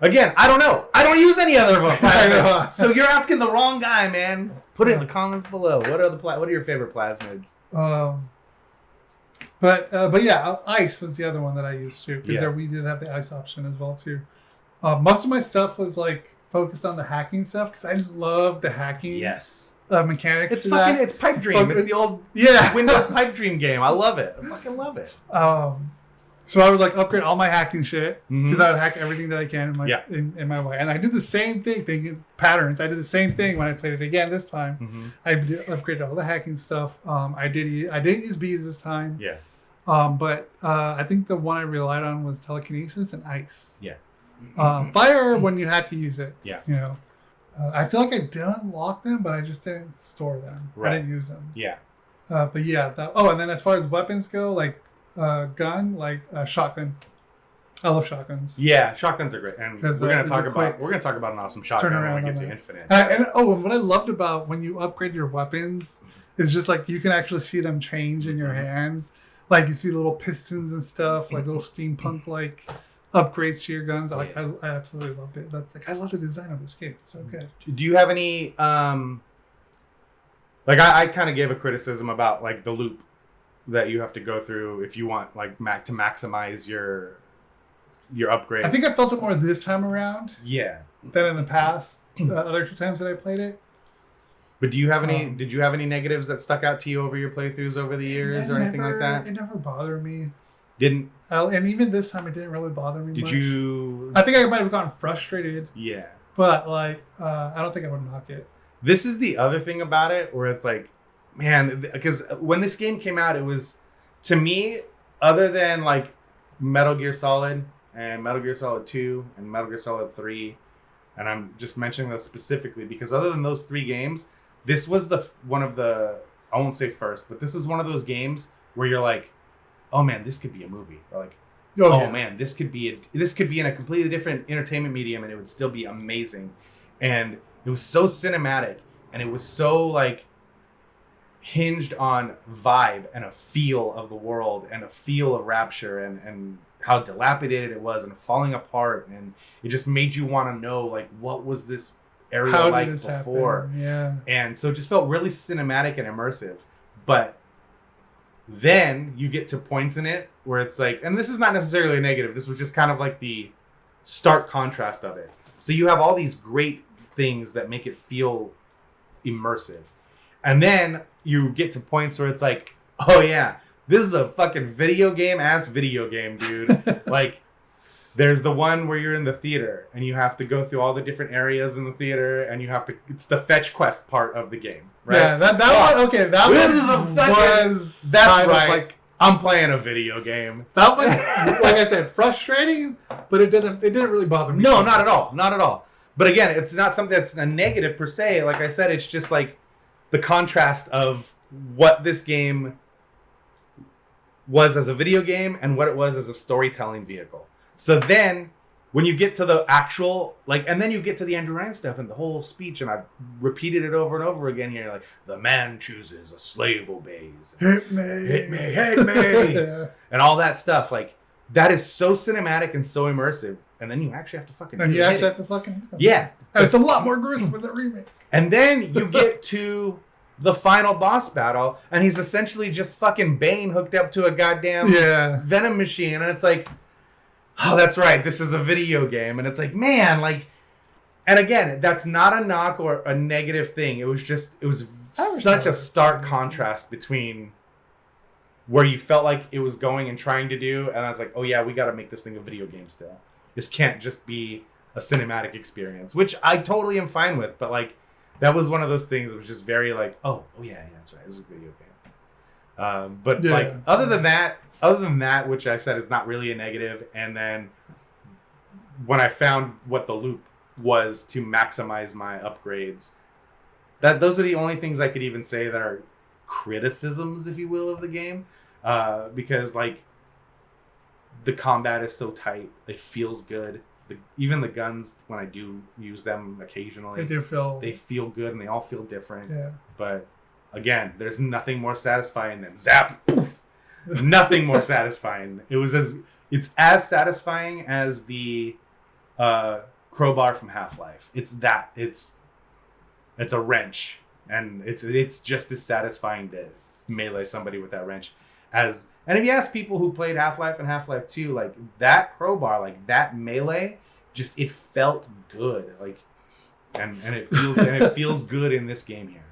Again, I don't know. I don't use any other of them. So you're asking the wrong guy, man. Put it in the comments below. What are your favorite plasmids? But yeah, ice was the other one that I used too, because we did have the ice option as well too. Most of my stuff was like focused on the hacking stuff because I love the hacking. Yes. Mechanics. It's Pipe Dream. It's the old Windows Pipe Dream game. I love it. I fucking love it. So I would like upgrade all my hacking shit because I would hack everything that I can in my way. And I did the same thing, thinking patterns. I did the same thing when I played it again this time. I upgraded all the hacking stuff. I didn't use bees this time. Yeah. But I think the one I relied on was telekinesis and ice. Yeah. Fire when you had to use it. Yeah. You know. I feel like I did unlock them, but I just didn't store them. Right. I didn't use them. Yeah. But yeah. And then as far as weapons go, like gun, like shotgun. I love shotguns. Yeah, shotguns are great, and we're gonna talk about an awesome shotgun when we get to Infinite. And what I loved about when you upgrade your weapons is just like you can actually see them change in your hands. Like you see little pistons and stuff, like little steampunk like upgrades to your guns. I absolutely loved it. That's like I love the design of this game. It's so good. Do you have any like I kind of gave a criticism about like the loop that you have to go through if you want like to maximize your upgrades? I think I felt it more this time around. Yeah. Than in the past other two times that I played it. But do you have any? Did you have any negatives that stuck out to you over your playthroughs over the years or anything like that? It never bothered me. Didn't. And even this time, it didn't really bother me much. Did you? I think I might have gotten frustrated. Yeah. But like, I don't think I would knock it. This is the other thing about it, where it's like, man, because when this game came out, it was, to me, other than like Metal Gear Solid and Metal Gear Solid 2 and Metal Gear Solid 3, and I'm just mentioning those specifically because other than those three games, this was one of the, I won't say first, but this is one of those games where you're like, oh man, this could be a movie. Or like, man, this could be in a completely different entertainment medium and it would still be amazing. And it was so cinematic and it was so like hinged on vibe and a feel of the world and a feel of Rapture and how dilapidated it was and falling apart, and it just made you want to know like what was this area like before. Happen? Yeah. And so it just felt really cinematic and immersive. But then you get to points in it where it's like, and this is not necessarily a negative, this was just kind of like the stark contrast of it. So you have all these great things that make it feel immersive. And then you get to points where it's like, oh yeah, this is a fucking video game, dude. Like, there's the one where you're in the theater and you have to go through all the different areas in the theater and you have to, it's the fetch quest part of the game, right? Yeah, that one, okay, that was that's right. Like, I'm playing a video game. That one, like I said, frustrating, but it didn't really bother me. No, not at all. But again, it's not something that's a negative per se. Like I said, it's just like the contrast of what this game was as a video game and what it was as a storytelling vehicle. So then when you get to the actual, like, and then you get to the Andrew Ryan stuff and the whole speech, and I've repeated it over and over again here, like, the man chooses, a slave obeys. Hit me. Hit me, hit me. Yeah. And all that stuff. Like, that is so cinematic and so immersive. And then you actually have to fucking And you actually have to fucking hit him. Yeah. And it's a lot more gruesome with the remake. And then you get to the final boss battle, and he's essentially just fucking Bane hooked up to a goddamn venom machine. And it's like, oh, that's right, this is a video game. And it's like, man, like, and again, that's not a knock or a negative thing. It was such a stark contrast between where you felt like it was going and trying to do, and I was like, oh yeah, we got to make this thing a video game still. This can't just be a cinematic experience, which I totally am fine with, but like, that was one of those things that was just very like, oh yeah, that's right, this is a video game. But like, other than that, which I said is not really a negative, and then when I found what the loop was to maximize my upgrades, those are the only things I could even say that are criticisms, if you will, of the game, because like, the combat is so tight, it feels good. Even the guns, when I do use them occasionally, they feel good, and they all feel different. Yeah. But again, there's nothing more satisfying than zap. Nothing more satisfying. It's as satisfying as the crowbar from Half-Life. It's a wrench, and it's just as satisfying to melee somebody with that wrench and if you ask people who played Half-Life and Half-Life 2, like, that crowbar, like, that melee, just, it felt good, like, and it feels good in this game here.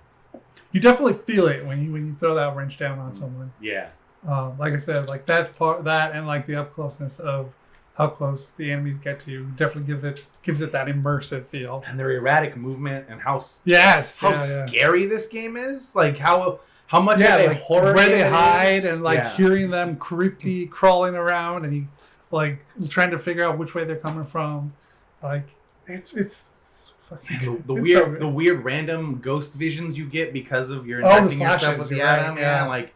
You definitely feel it when you throw that wrench down on someone. Yeah. Like I said, like, that's part that, and like the up closeness of how close the enemies get to you definitely gives it that immersive feel. And their erratic movement, and how scary this game is, like how much like horror where they hide, and like hearing them creepy crawling around, and you like trying to figure out which way they're coming from. Like, it's fucking the weird random ghost visions you get because of your injecting yourself with the atom. Right, yeah, like,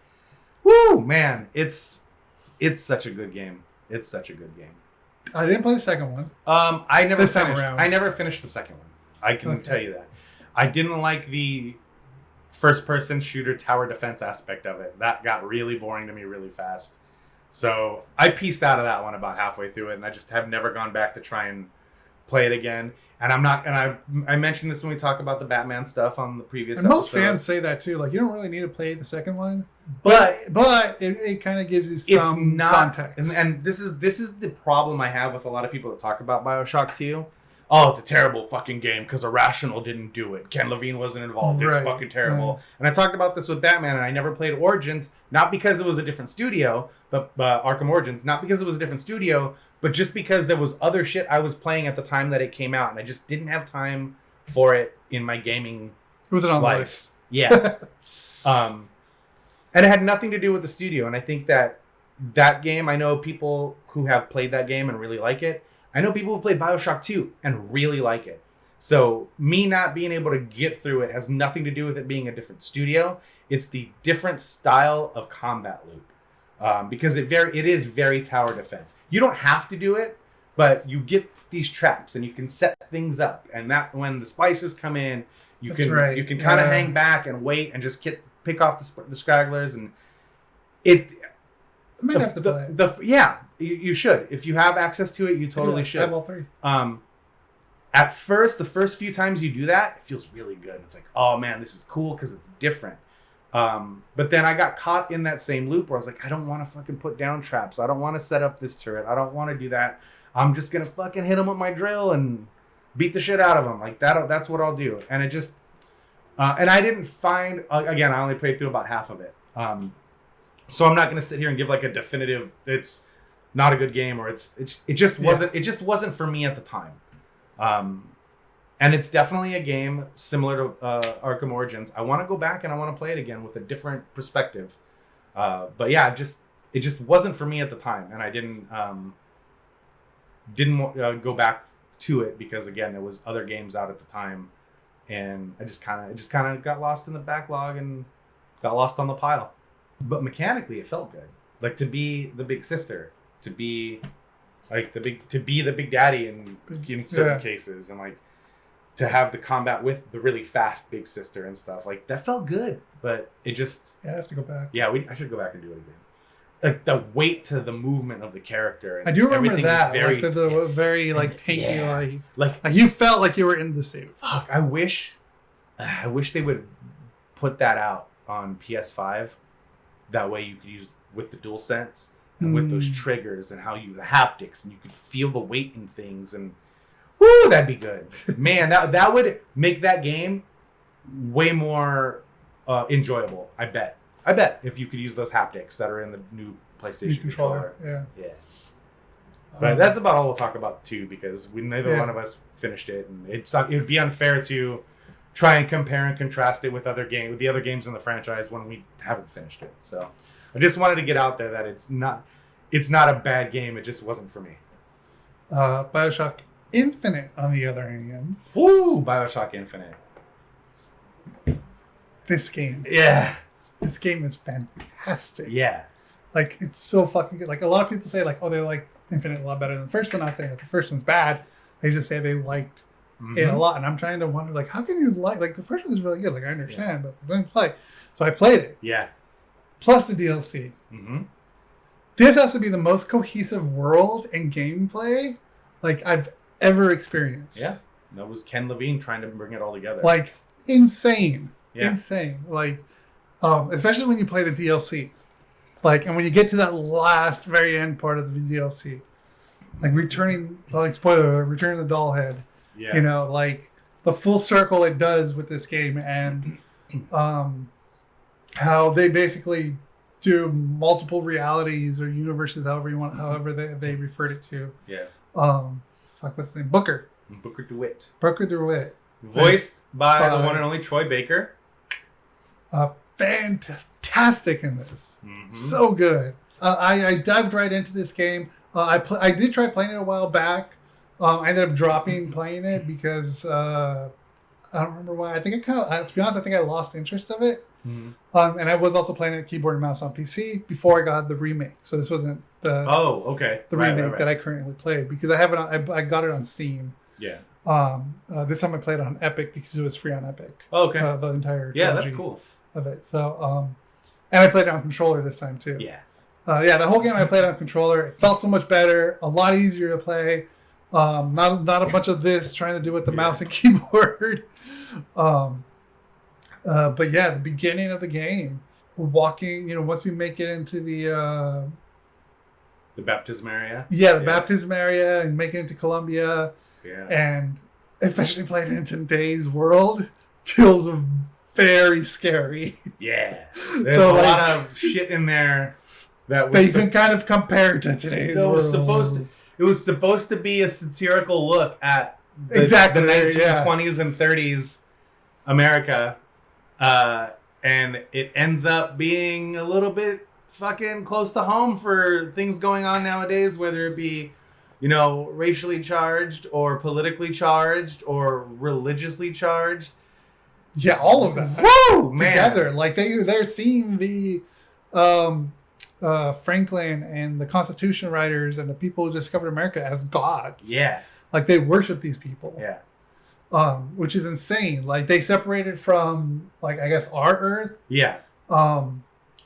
woo, man, it's such a good game. It's such a good game. I didn't play the second one. I never finished the second one. I can tell you that. I didn't like the first-person shooter tower defense aspect of it. That got really boring to me really fast. So I pieced out of that one about halfway through it, and I just have never gone back to try and play it again. And I mentioned this when we talked about the Batman stuff on the previous episode. Most fans say that too. Like, you don't really need to play the second one, but it kind of gives you some context. And this is the problem I have with a lot of people that talk about BioShock 2. Oh, it's a terrible fucking game because Irrational didn't do it. Ken Levine wasn't involved. It's fucking terrible. Right. And I talked about this with Batman, and I never played Origins, not because it was a different studio, but Arkham Origins, not because it was a different studio, but just because there was other shit I was playing at the time that it came out, and I just didn't have time for it in my gaming Was it on the list? Yeah. And it had nothing to do with the studio, and I think that game, I know people who have played that game and really like it. I know people who play BioShock 2 and really like it. So me not being able to get through it has nothing to do with it being a different studio. It's the different style of combat loop. Because it is very tower defense. You don't have to do it, but you get these traps and you can set things up. And that when the splicers come in, you can kind of hang back and wait and just pick off the stragglers. And I might have to play it. You should. If you have access to it, you totally should. I have all three. At first, the first few times you do that, it feels really good. It's like, oh man, this is cool because it's different. But then I got caught in that same loop where I was like, I don't want to fucking put down traps. I don't want to set up this turret. I don't want to do that. I'm just going to fucking hit them with my drill and beat the shit out of them. Like that's what I'll do. And it just, and I didn't find, again, I only played through about half of it. So I'm not going to sit here and give like a definitive, it's not a good game, or it just wasn't for me at the time. And it's definitely a game similar to Arkham Origins. I want to go back and I want to play it again with a different perspective. But yeah, it just wasn't for me at the time, and I didn't go back to it because again there was other games out at the time, and it just kind of got lost in the backlog and got lost on the pile. But mechanically, it felt good. Like to be the big sister, to be like to be the big daddy in certain cases, and like to have the combat with the really fast big sister and stuff. Like that felt good, but it just I have to go back. Yeah, I should go back and do it again. Like the weight to the movement of the character. And I do remember that, very, like the very like tanky, like you felt like you were in the suit. Fuck, I wish they would put that out on PS5. That way you could use with the DualSense and with those triggers and how the haptics, and you could feel the weight in things, and woo, that'd be good. Man, that would make that game way more enjoyable. I bet if you could use those haptics that are in the new PlayStation controller. Yeah. But that's about all we'll talk about too, because neither one of us finished it, and it would be unfair to try and compare and contrast it with the other games in the franchise when we haven't finished it. So I just wanted to get out there that it's not a bad game. It just wasn't for me. BioShock Infinite, on the other hand. Woo! BioShock Infinite. This game. Yeah. This game is fantastic. Yeah. Like, it's so fucking good. Like, a lot of people say, like, oh, they like Infinite a lot better than the first one. I'm not saying that the first one's bad. They just say they liked it a lot. And I'm trying to wonder, like, how can you like the first one is really good. Like, I understand, but then play. So I played it. Yeah. Plus the DLC. Mm-hmm. This has to be the most cohesive world and gameplay, like, I've ever experienced. Yeah. That was Ken Levine trying to bring it all together. Like, insane. Yeah. Insane. Like, especially when you play the DLC. Like, and when you get to that last, very end part of the DLC, like returning the doll head. Yeah. You know, like the full circle it does with this game, and how they basically do multiple realities or universes, however they referred it to. Yeah. What's his name? Booker DeWitt. Booker DeWitt. Voiced by the one and only Troy Baker. Fantastic in this. Mm-hmm. So good. I dived right into this game. I did try playing it a while back. I ended up dropping playing it because I don't remember why. I think to be honest, I think I lost interest of it. Mm-hmm. And I was also playing it keyboard and mouse on PC before I got the remake. So this wasn't the remake that I currently played, because I have it I got it on Steam. Yeah. This time I played it on Epic because it was free on Epic. Oh, okay. The entire that's cool of it. So and I played it on controller this time too. Yeah. The whole game I played on controller. It felt so much better, a lot easier to play. Not a bunch of this trying to do with the mouse and keyboard. But yeah, the beginning of the game, walking, once you make it into the baptism area. Yeah, the baptism area, and make it into Colombia. Yeah. And especially playing it in today's world feels very scary. Yeah. There's a lot of shit in there that you can kind of compare to today's world. It was supposed to be a satirical look at the 1920s and 30s America. And it ends up being a little bit fucking close to home for things going on nowadays, whether it be, racially charged or politically charged or religiously charged. Yeah, all of that. Woo, man. Together. Like they're seeing the Franklin and the Constitution writers and the people who discovered America as gods. Yeah. Like they worship these people. Yeah. Which is insane. Like they separated from, like, I guess our Earth. Yeah.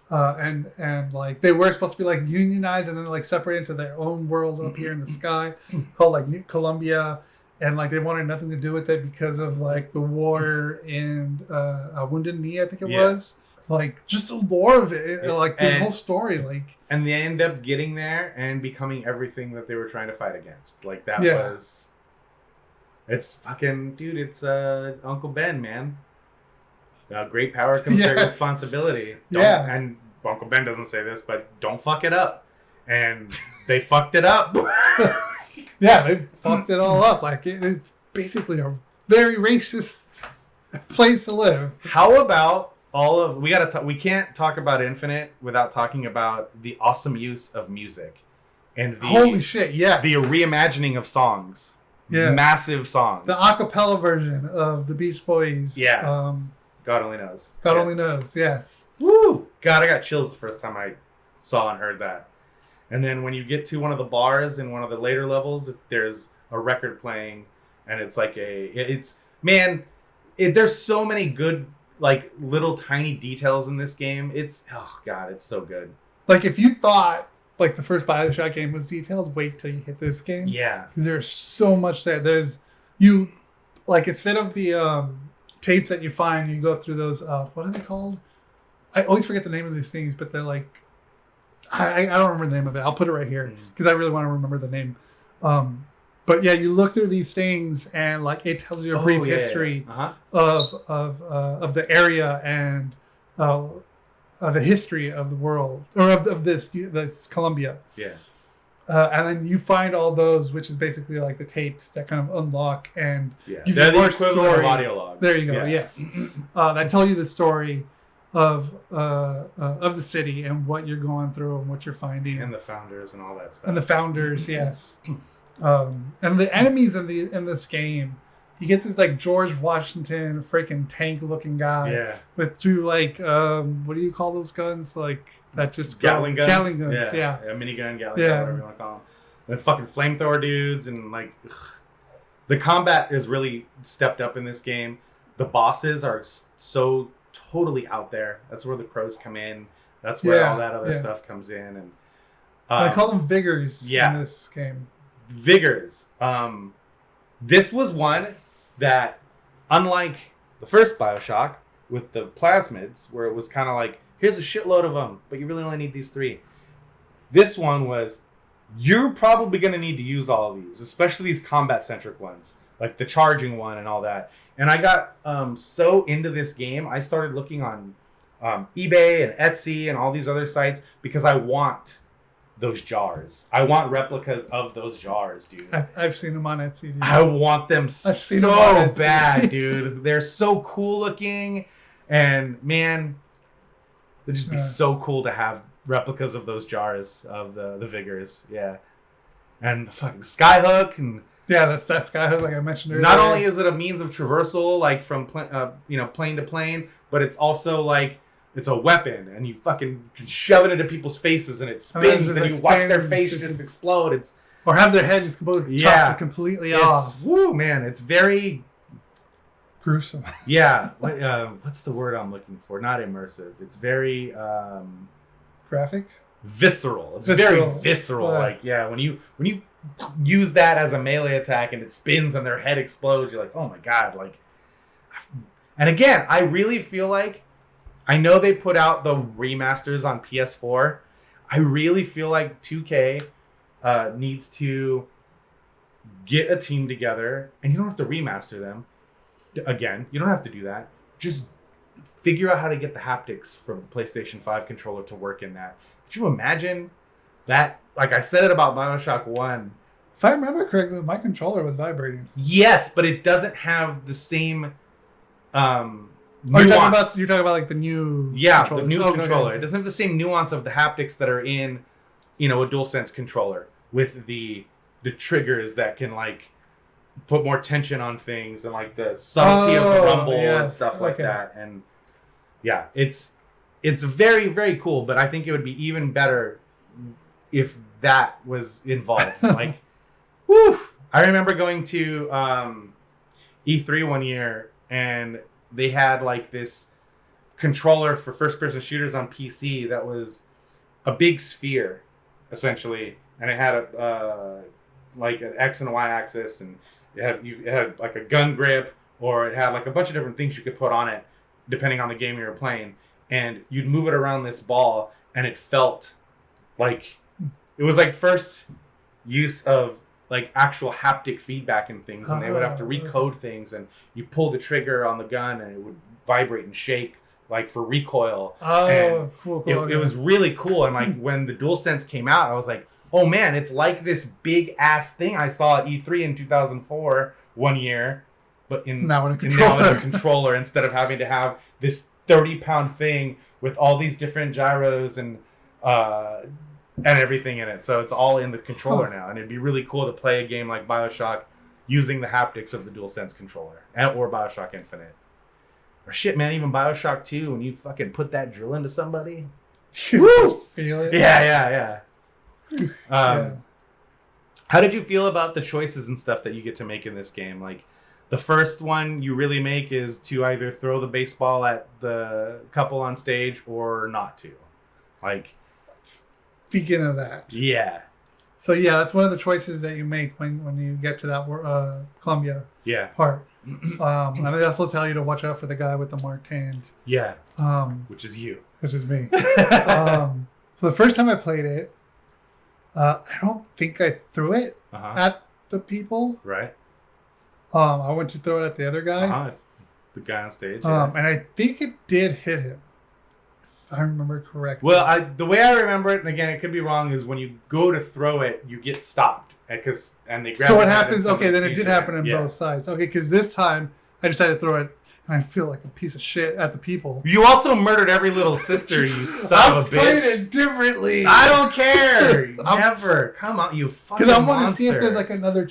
And like they were supposed to be like unionized and then like separated into their own world up here in the sky called like New Columbia, and like they wanted nothing to do with it because of like the war in Wounded Knee, I think it was. Like just the lore of it, like the whole story, like. And they end up getting there and becoming everything that they were trying to fight against. Like that was. It's fucking, dude, it's Uncle Ben, man. Great power comes great responsibility. And Uncle Ben doesn't say this, but don't fuck it up. And they fucked it up. Yeah, they fucked it all up. Like, it's basically a very racist place to live. How about we can't talk about Infinite without talking about the awesome use of music. And holy shit, yes. The reimagining of songs. Yes. Massive songs. The a cappella version of the Beach Boys. Yeah. God only knows. God only knows, yes. Woo! God, I got chills the first time I saw and heard that. And then when you get to one of the bars in one of the later levels, there's a record playing, and it's like there's so many good like little tiny details in this game. It's so good. Like if you thought like the first BioShock game was detailed, wait till you hit this game. Yeah, because there's so much there. There's you like instead of the tapes that you find, you go through those. What are they called? I always forget the name of these things, but they're like I don't remember the name of it. I'll put it right here because I really want to remember the name. But yeah, you look through these things and like it tells you a brief history of the area and the history of the world or of that's Colombia. Yeah. And then you find all those, which is basically like the tapes that kind of unlock and give you more story. Of audio logs. There you go. Yeah. Yes, that tell you the story of the city and what you're going through and what you're finding and the founders and all that stuff. And the founders, yes. And the enemies in this game, you get this like George Washington freaking tank looking guy with two like what do you call those guns like that just Gatling guns? Gatling guns, yeah. A minigun, Gatling gun, whatever you want to call them. And fucking flamethrower dudes and like the combat is really stepped up in this game. The bosses are so totally out there. That's where the crows come in. That's where all that other stuff comes in. And I call them Vigors in this game. Vigors. This was one that, unlike the first BioShock with the plasmids, where it was kind of like, here's a shitload of them, but you really only need these 3. This one was, you're probably going to need to use all of these, especially these combat-centric ones, like the charging one and all that. And I got so into this game, I started looking on eBay and Etsy and all these other sites because I want those jars. I want replicas of those jars, dude. I've seen them on Etsy, dude. I want them so bad, dude. They're so cool looking, and man, they'd just be so cool to have replicas of those jars of the Vigors, and the fucking skyhook and. Yeah, that's that skyhook like I mentioned earlier. Not only is it a means of traversal, like from plane to plane, but it's also like it's a weapon, and you fucking can shove it into people's faces, and it spins, and you watch their face just explode. Or have their head just completely chopped completely off. Woo, man! It's very gruesome. Yeah, what's the word I'm looking for? Not immersive. It's very graphic. Visceral. It's very visceral. Like when you use that as a melee attack and it spins and their head explodes, you're like, oh my god, like. And again, I really feel like, I know they put out the remasters on PS4. I really feel like 2K needs to get a team together, and you don't have to remaster them. Again, you don't have to do that. Just figure out how to get the haptics from the PlayStation 5 controller to work in that. Could you imagine that? Like I said it about BioShock 1. If I remember correctly, my controller was vibrating. Yes, but it doesn't have the same nuance. You're talking about like the new controller. The new controller. It doesn't have the same nuance of the haptics that are in, a DualSense controller with the triggers that can like put more tension on things and like the subtlety of the rumble and stuff like that. And yeah, it's very, very cool, but I think it would be even better if that was involved. Like, whew! I remember going to E3 one year, and they had like this controller for first-person shooters on PC that was a big sphere, essentially, and it had a like an X and Y axis, and it had like a gun grip, or it had like a bunch of different things you could put on it, depending on the game you were playing. And you'd move it around this ball, and it felt like it was like first use of like actual haptic feedback and things, and they would have to recode things, and you pull the trigger on the gun, and it would vibrate and shake like for recoil. Cool. It was really cool, and like when the DualSense came out, I was like, oh man, it's like this big ass thing I saw at E3 in 2004 one year, but now in a controller instead of having to have this 30-pound thing with all these different gyros and everything in it. So it's all in the controller now, and it'd be really cool to play a game like BioShock using the haptics of the DualSense controller, or BioShock Infinite. Or shit, man, even BioShock 2, when you fucking put that drill into somebody. Woo! Feel it. Yeah. How did you feel about the choices and stuff that you get to make in this game? Like, the first one you really make is to either throw the baseball at the couple on stage or not to. Like, speaking of that. Yeah. So yeah, that's one of the choices that you make when you get to that Columbia part. And they also tell you to watch out for the guy with the marked hand. Yeah. Which is you. Which is me. So the first time I played it, I don't think I threw it at the people. Right. I went to throw it at the other guy. The guy on stage. And I think it did hit him, if I remember correctly. Well, the way I remember it, and again, it could be wrong, is when you go to throw it, you get stopped. And they grab. So what happens? Okay, then it did happen on both sides. Okay, because this time I decided to throw it, and I feel like a piece of shit at the people. You also murdered every little sister, you son of a bitch. I played it differently. I don't care. Never. Come on, you fucking monster. Because I want to see if there's like another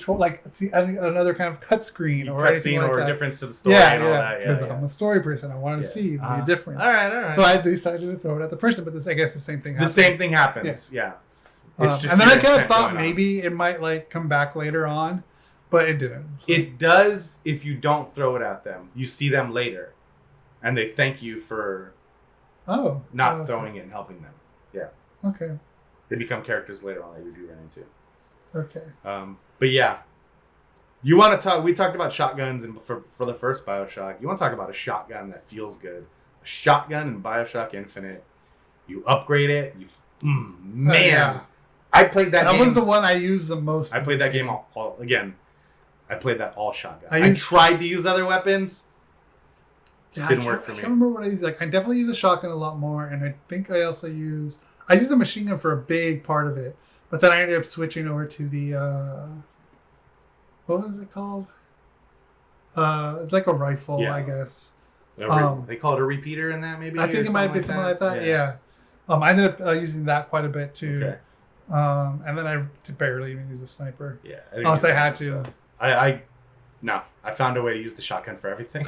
another kind of cut screen or anything like that. Or a difference to the story and all that. Because I'm a story person. I want to see the difference. All right. So I decided to throw it at the person, but I guess the same thing happens. The same thing happens, yeah. And then I kind of thought maybe it might like come back later on, but it didn't. So. It does if you don't throw it at them. You see them later, and they thank you for not throwing it and helping them. Yeah. Okay. They become characters later on that you do run into. Okay. But yeah, you want to talk? We talked about shotguns, and for the first BioShock, you want to talk about a shotgun that feels good. A shotgun in BioShock Infinite. You upgrade it. Man. Yeah. I played that game. That was the one I used the most. I played that game all again. I played that all shotgun. I tried to use other weapons. Just didn't work for me. I can't remember what I used. Like I definitely use a shotgun a lot more, and I think I also used a machine gun for a big part of it. But then I ended up switching over to the what was it called? It's like a rifle, I guess. They call it a repeater in that, maybe. I think it might be something like that. Yeah. I ended up using that quite a bit too. Okay. And then I barely even use a sniper. Yeah. Unless I had to. I found a way to use the shotgun for everything.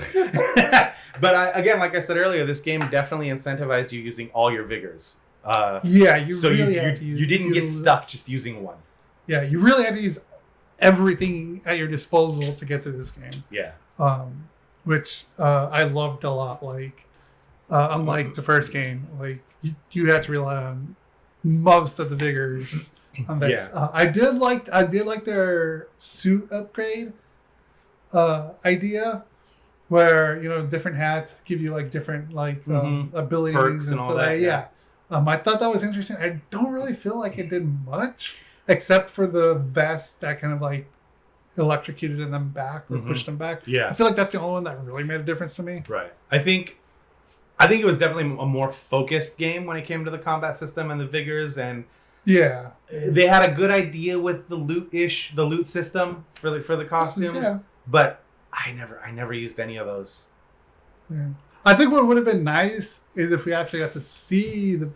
But again, like I said earlier, this game definitely incentivized you using all your vigors. You really had to use. You didn't get stuck just using one. Yeah, you really had to use everything at your disposal to get through this game. Yeah. Which I loved a lot. Like, unlike the first game, like you had to rely on most of the vigors on this. Yeah. I did like their suit upgrade idea, where different hats give you like different like abilities perks and all stuff. that. Yeah. I thought that was interesting. I don't really feel like it did much, except for the vest that kind of like electrocuted them back or pushed them back. Yeah. I feel like that's the only one that really made a difference to me. Right. I think it was definitely a more focused game when it came to the combat system and the vigors, and they had a good idea with the loot system for the costumes. Yeah. But I never used any of those. Yeah. I think what would have been nice is if we actually got to see the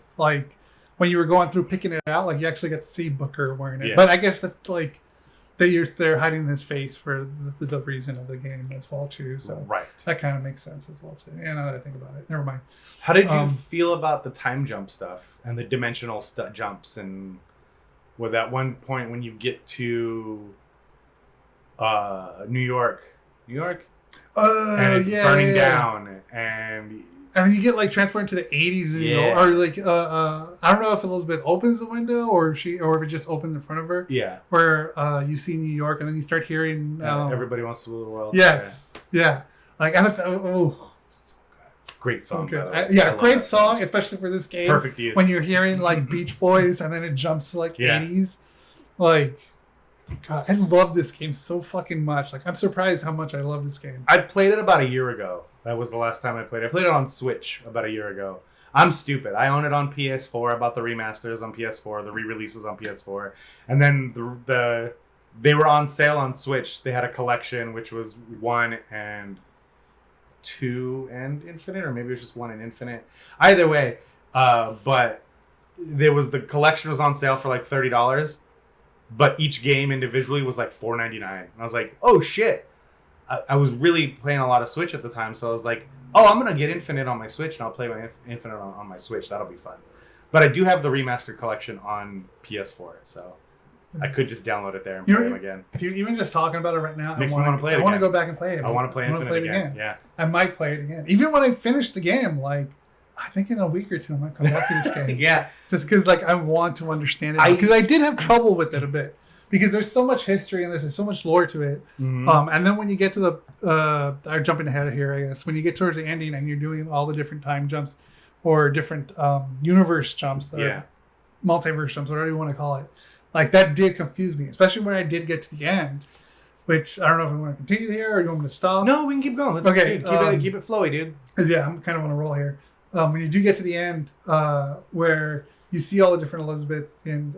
when you were going through picking it out, like you actually got to see Booker wearing it. Yeah. But I guess that they're hiding his face for the reason of the game as well too. So that kind of makes sense as well too. Yeah, now that I think about it, never mind. How did you feel about the time jump stuff and the dimensional jumps, and with that one point when you get to New York, and it's burning down, and you get like transported to the 80s in New York, or like I don't know if Elizabeth opens the window or if it just opens in front of her. Yeah. Where you see New York, and then you start hearing Everybody Wants to Rule the World. Yes. Yeah. Like I great song. Great song, especially for this game. Perfect use. When you're hearing like Beach Boys and then it jumps to like 80s. Like, God, I love this game so fucking much. Like, I'm surprised how much I love this game. I played it about a year ago. That was the last time I played it. I played it on Switch about a year ago. I'm stupid. I own it on PS4. I bought the remasters on PS4, the re-releases on PS4. And then they were on sale on Switch. They had a collection, which was 1 and 2 and Infinite, or maybe it was just 1 and Infinite. Either way, but the collection was on sale for like $30. But each game individually was like $4.99. And I was like, oh shit. I was really playing a lot of Switch at the time, so I was like, oh, I'm going to get Infinite on my Switch, and I'll play my Infinite on my Switch. That'll be fun. But I do have the remastered collection on PS4, so I could just download it there and play them again. Dude, even just talking about it right now, Makes me want to play it again. I want to go back and play it. I want to play Infinite again. Yeah. I might play it again. Even when I finish the game, like, I think in a week or two I might come back to this game. Yeah. Just because, like, I want to understand it. Because I did have trouble with it a bit. Because there's so much history in this. There's so much lore to it. Mm-hmm. And then when you get to the... I'm jumping ahead of here, I guess. When you get towards the ending and you're doing all the different time jumps or different universe jumps, multiverse jumps, whatever you want to call it, like, that did confuse me. Especially when I did get to the end. Which, I don't know if we want to continue here or you want me to stop. No, we can keep going. Keep it flowy, dude. Yeah, I'm kind of on a roll here. When you do get to the end, where you see all the different Elizabeths, and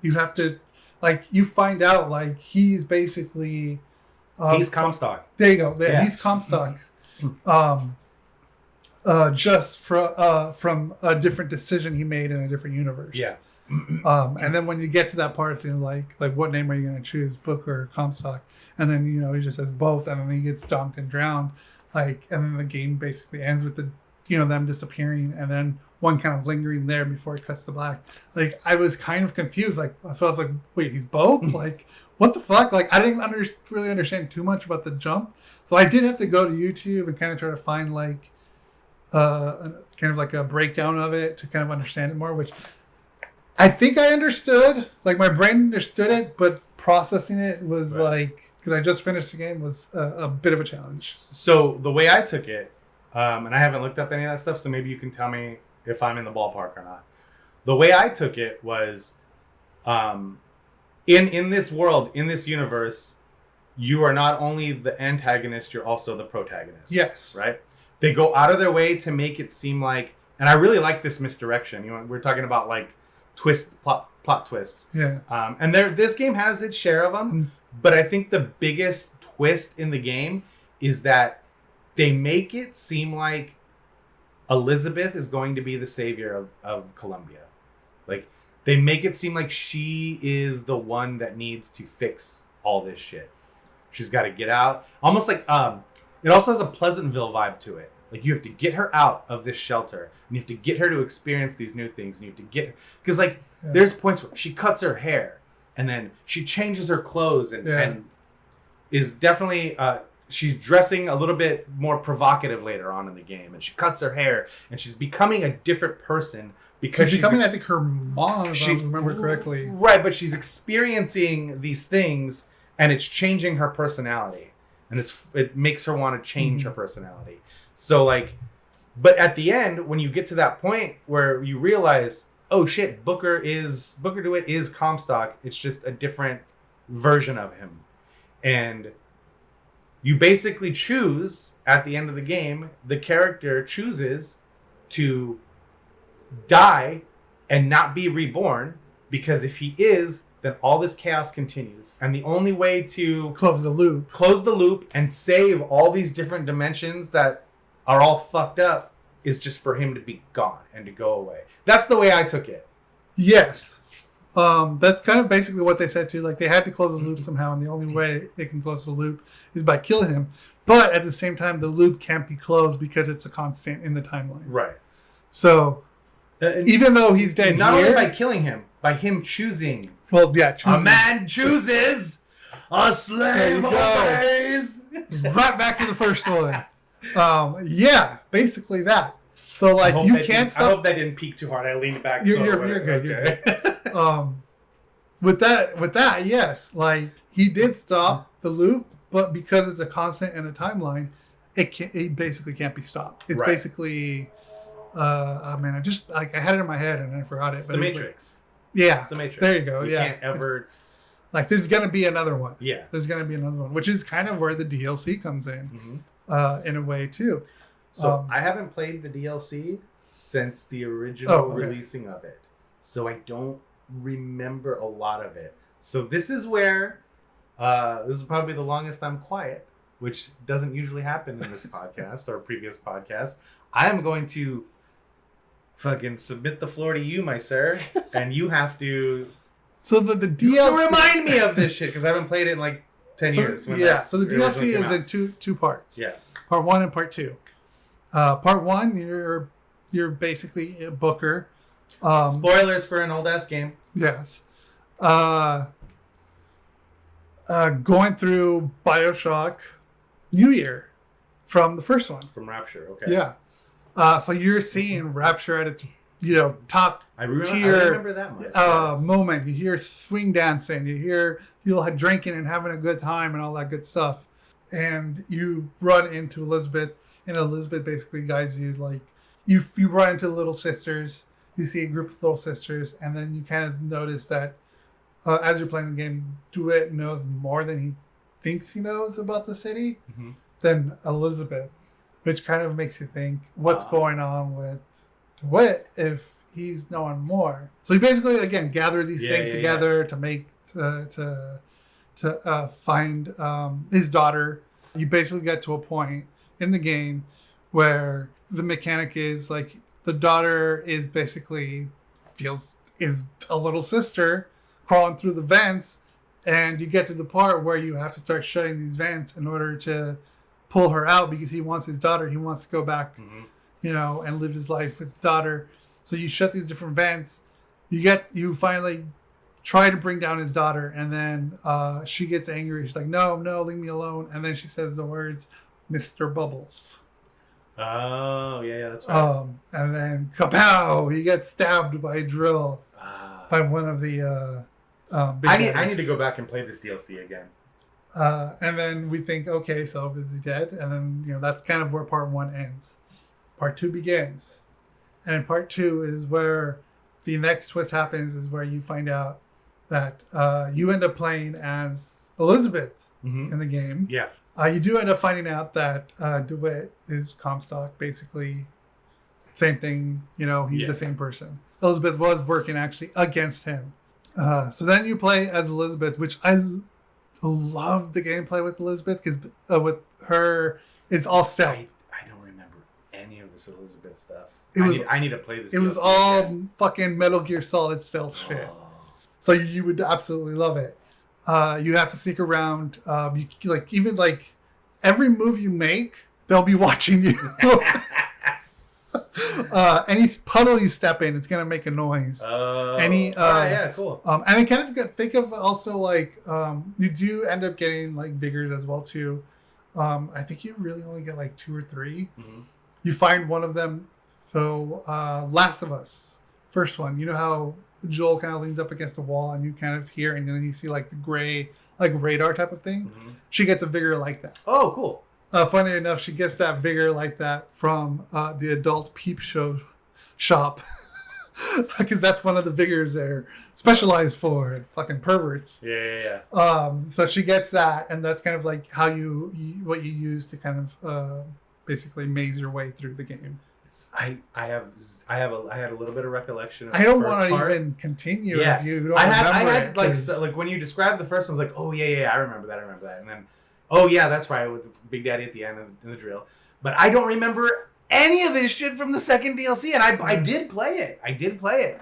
you have to, like, you find out, like, he's basically... he's Comstock. There you go. Yeah. He's Comstock. Just from a different decision he made in a different universe. Yeah. And then when you get to that part, in like what name are you going to choose, Booker or Comstock? And then, you know, he just says both, and then he gets dunked and drowned. Like, and then the game basically ends with them disappearing, and then one kind of lingering there before it cuts to black. Like, I was kind of confused. Like, so I was like, wait, he's both? Like, what the fuck? Like, I didn't really understand too much about the jump. So I did have to go to YouTube and kind of try to find, like, kind of like a breakdown of it to kind of understand it more, which I think I understood. Like, my brain understood it, but processing it was like, because I just finished the game, was a bit of a challenge. So the way I took it, and I haven't looked up any of that stuff, so maybe you can tell me if I'm in the ballpark or not. The way I took it was, in this world, in this universe, you are not only the antagonist, you're also the protagonist. Yes. Right? They go out of their way to make it seem like, and I really like this misdirection. You know, we're talking about, like, plot twists. Yeah. And this game has its share of them, but I think the biggest twist in the game is that they make it seem like Elizabeth is going to be the savior of Columbia. Like, they make it seem like she is the one that needs to fix all this shit. She's got to get out. Almost like, it also has a Pleasantville vibe to it. Like, you have to get her out of this shelter, and you have to get her to experience these new things, and you have to get her... Because, like, there's points where she cuts her hair, and then she changes her clothes, and is definitely... she's dressing a little bit more provocative later on in the game, and she cuts her hair, and she's becoming a different person because she's becoming, I think, her mom, if I remember correctly. Right, but she's experiencing these things, and it's changing her personality, and it makes her want to change her personality. So, like, but at the end, when you get to that point where you realize, oh shit, Booker DeWitt is Comstock. It's just a different version of him, and you basically choose, at the end of the game, the character chooses to die and not be reborn, because if he is, then all this chaos continues. And the only way to close the loop and save all these different dimensions that are all fucked up is just for him to be gone and to go away. That's the way I took it. Yes. That's kind of basically what they said too. Like, they had to close the loop somehow, and the only way they can close the loop is by killing him. But at the same time, the loop can't be closed because it's a constant in the timeline. Right. So, even though he's dead not here... only by killing him, by him choosing. Well, yeah, choosing. A man chooses, a slave obeys. Right back to the first one. Yeah, basically that. So, like, you can't stop... I hope that didn't peak too hard. I leaned back. You're good. Okay. You're good. With that, yes. Like, he did stop the loop, but because it's a constant and a timeline, it basically can't be stopped. It's basically... oh, man, I had it in my head and I forgot it. It's the Matrix. It's the Matrix. There you go. You can't ever... Like, there's going to be another one. Yeah. There's going to be another one, which is kind of where the DLC comes in a way, too. So I haven't played the DLC since the original releasing of it. So I don't remember a lot of it. So this is where, this is probably the longest I'm quiet, which doesn't usually happen in this podcast or previous podcast. I am going to fucking submit the floor to you, my sir, and you have to... So the DLC... Remind me of this shit, because I haven't played it in like 10 years. So the DLC is in two parts. Yeah. Part 1 and Part 2. Part 1, you're basically a Booker, Spoilers for an old ass game. Yes. Going through BioShock New Year from the first one. From Rapture, okay. Yeah. So you're seeing Rapture at its, top tier. I remember that much. Moment. You hear swing dancing. You hear people drinking and having a good time and all that good stuff. And you run into Elizabeth, and Elizabeth basically guides you. Like you run into little sisters. You see a group of little sisters, and then you kind of notice that as you're playing the game, DeWitt knows more than he thinks he knows about the city than Elizabeth, which kind of makes you think what's going on with DeWitt if he's knowing more. So you basically, again, gather these things together to make to find his daughter. You basically get to a point in the game where the mechanic is like the daughter is basically is a little sister crawling through the vents, and you get to the part where you have to start shutting these vents in order to pull her out because he wants his daughter. He wants to go back, and live his life with his daughter. So you shut these different vents. You finally try to bring down his daughter, and then she gets angry. She's like, no, leave me alone. And then she says the words, Mr. Bubbles. Oh, yeah, that's right. And then, kapow, he gets stabbed by a drill by one of the big I need to go back and play this DLC again. And then we think, okay, so is he dead? And then, that's kind of where part 1 ends. Part 2 begins. And in part 2 is where the next twist happens, is where you find out that you end up playing as Elizabeth in the game. Yeah. You do end up finding out that DeWitt is Comstock, basically. Same thing, he's the same person. Elizabeth was working actually against him. So then you play as Elizabeth, which I love the gameplay with Elizabeth because with her, it's all stealth. I don't remember any of this Elizabeth stuff. I need to play this. It was all fucking Metal Gear Solid stealth shit. So you would absolutely love it. You have to sneak around. Even every move you make, they'll be watching you. Any puddle you step in, it's gonna make a noise. Yeah, cool. And then kind of think of also you do end up getting vigors as well too. I think you really only get 2 or 3. You find one of them. So Last of Us, first one. You know how Joel kind of leans up against the wall and you kind of hear, and then you see the gray radar type of thing. She gets a vigor like that. Oh, cool. Funny enough, she gets that vigor like that from the adult peep show shop. Because that's one of the vigors they're specialized for, fucking perverts. Yeah. So she gets that, and that's kind of how what you use to kind of basically maze your way through the game. I had a little bit of recollection of I don't want to even continue if you don't remember it. When you described the first one, I was like, oh yeah, I remember that. And then, oh yeah, that's right, with Big Daddy at the end in the drill. But I don't remember any of this shit from the second DLC, and I did play it.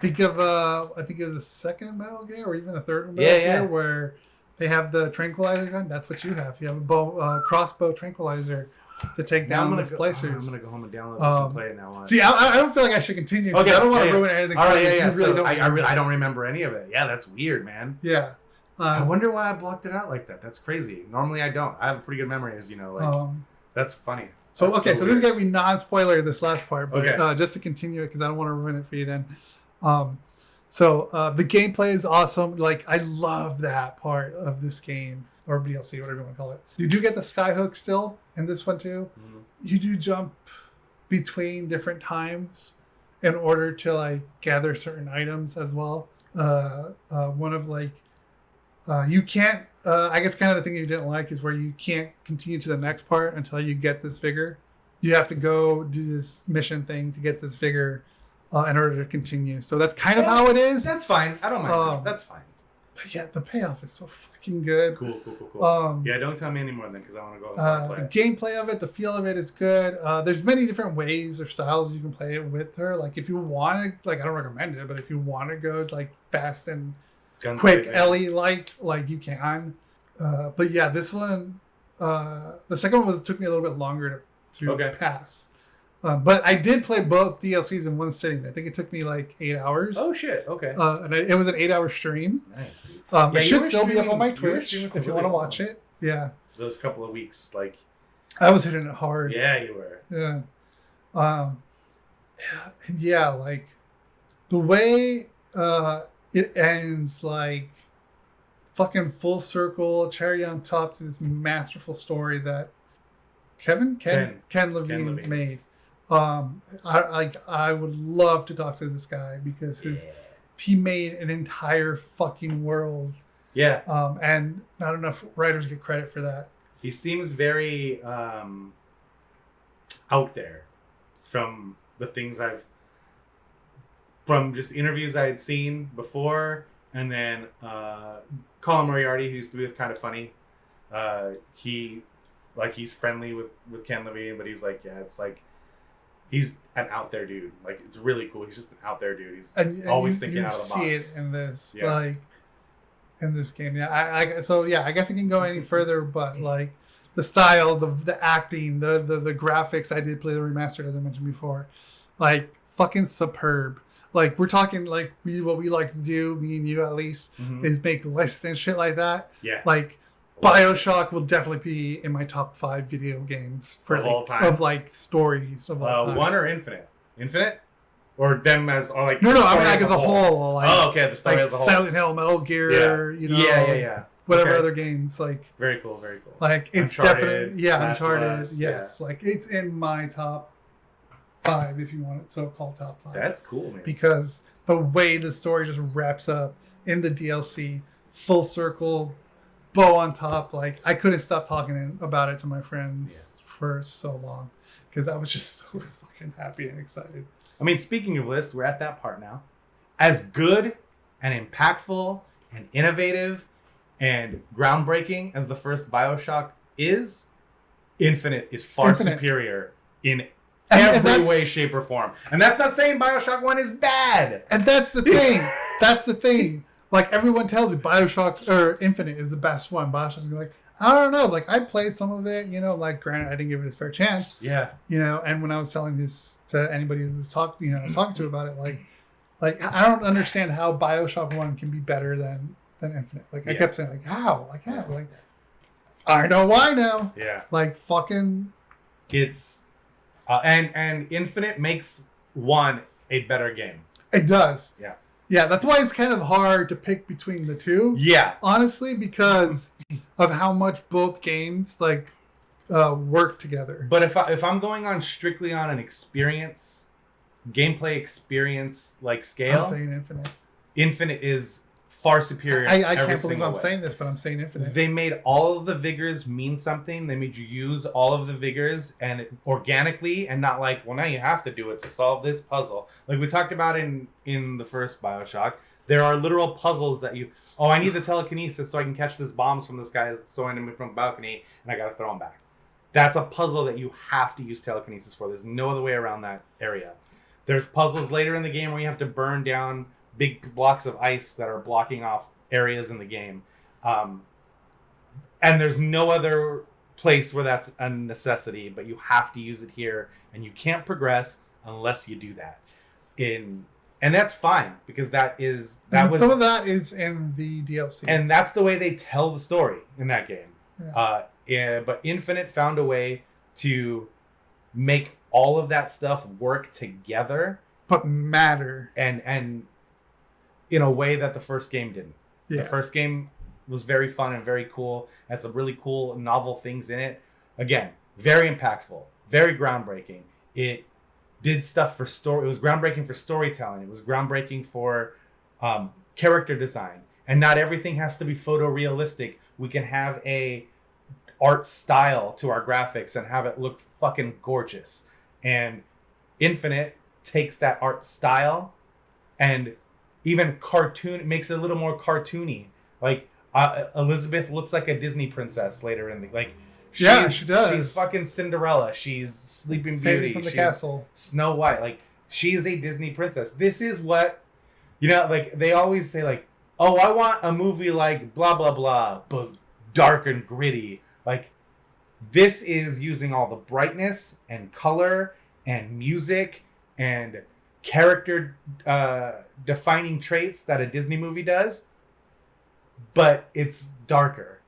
Think of I think it was the second Metal Gear or even the third Metal Gear where they have the tranquilizer gun. That's what you have. You have a crossbow tranquilizer to take down the splicers. I'm gonna go home and download this and play it now. See, I don't feel like I should continue because I don't want to ruin anything. All right, I don't remember any of it. Yeah, that's weird, man. Yeah. I wonder why I blocked it out like that. That's crazy. Normally I don't. I have a pretty good memory, as you know. That's funny. So this is gonna be non-spoiler this last part, but just to continue it because I don't want to ruin it for you then. So the gameplay is awesome. I love that part of this game. Or DLC, whatever you want to call it. You do get the skyhook still in this one too. You do jump between different times in order to gather certain items as well. One of you can't. I guess kind of the thing you didn't like is where you can't continue to the next part until you get this vigor. You have to go do this mission thing to get this vigor in order to continue. So that's kind of how it is. That's fine. I don't mind. That's fine. But yeah, the payoff is so fucking good. Cool. Yeah, don't tell me anymore then, because I want to go and play it. The gameplay of it, the feel of it is good. There's many different ways or styles you can play it with her. If you want to, I don't recommend it, but if you want to go fast and quick Ellie you can. But yeah, this one, the second one took me a little bit longer to pass. But I did play both DLCs in one sitting. I think it took me like 8 hours. Oh shit! Okay. And it was an 8-hour stream. Nice, dude. It should still be up on my Twitch if you want to watch it. Yeah. Those couple of weeks, like. I was hitting it hard. Yeah, you were. Yeah. Yeah, like the way it ends, like fucking full circle, cherry on top to this masterful story that Ken Levine made. I would love to talk to this guy because he made an entire fucking world. Yeah. And not enough writers get credit for that. He seems very out there from the things from just interviews I had seen before, and then Colin Moriarty, who used to be with Kind of Funny, he's friendly with Ken Levine, but he's like, yeah, it's like he's an out there dude. Like, it's really cool. He's just an out there dude. He's always thinking out of the box. You see it in this, like in this game. Yeah, I guess I can go any further, but like the style, the acting, the graphics. I did play the remastered, as I mentioned before. Like fucking superb. Like we're talking like what we like to do, me and you at least, is make lists and shit like that. Yeah. Like BioShock will definitely be in my top 5 video games for all time of like stories of all time. 1 or Infinite? Infinite? Or them as like no, I mean like as a whole. Like, oh, okay, the story like as a whole. Silent Hill, Metal Gear, you know. Yeah. Whatever other games, like very cool. Like it's Uncharted, definitely Uncharted. Yes, like it's in my top 5 if you want it so-called top 5. That's cool, man. Because the way the story just wraps up in the DLC, full circle, bow on top. Like I couldn't stop talking about it to my friends for so long because I was just so fucking happy and excited. I mean, speaking of list, we're at that part now. As good and impactful and innovative and groundbreaking as the first BioShock is, Infinite is far superior in every way, shape, or form. And that's not saying BioShock 1 is bad. And that's the thing. That's the thing. Like, everyone tells me BioShock or Infinite is the best one. BioShock's like, I don't know. Like, I played some of it, you know, like, granted, I didn't give it its fair chance. Yeah. You know, and when I was telling this to anybody who was talking to about it, like, I don't understand how BioShock 1 can be better than Infinite. Like, I kept saying, like, how? Like, how? Like, I know why now. Yeah. Like, fucking. It's. And Infinite makes 1 a better game. It does. Yeah. Yeah, that's why it's kind of hard to pick between the two. Yeah. Honestly, because of how much both games, like, work together. But if I'm going on strictly on an gameplay experience, like, scale. I'm saying Infinite. Infinite is far superior. I can't believe I'm saying this, but I'm saying Infinite. They made all of the vigors mean something. They made you use all of the vigors and organically, and not like, well, now you have to do it to solve this puzzle. Like we talked about in the first BioShock, there are literal puzzles that I need the telekinesis so I can catch this bombs from this guy that's throwing them from the balcony, and I gotta throw them back. That's a puzzle that you have to use telekinesis for. There's no other way around that area. There's puzzles later in the game where you have to burn down big blocks of ice that are blocking off areas in the game. And there's no other place where that's a necessity, but you have to use it here, and you can't progress unless you do that. And that's fine, because some of that is in the DLC. And that's the way they tell the story in that game. Yeah. But Infinite found a way to make all of that stuff work together. But matter. And in a way that the first game didn't. Yeah. The first game was very fun and very cool. Had some really cool, novel things in it. Again, very impactful, very groundbreaking. It did stuff for story. It was groundbreaking for storytelling. It was groundbreaking for character design. And not everything has to be photorealistic. We can have a art style to our graphics and have it look fucking gorgeous. And Infinite takes that art style and even makes it a little more cartoony. Like Elizabeth looks like a Disney princess later in the she does. She's fucking Cinderella. She's Sleeping Beauty. From the she's castle. Snow White. Like, she is a Disney princess. This is what, like they always say, like, oh, I want a movie like blah blah blah, but dark and gritty. Like, this is using all the brightness and color and music and character defining traits that a Disney movie does, but it's darker.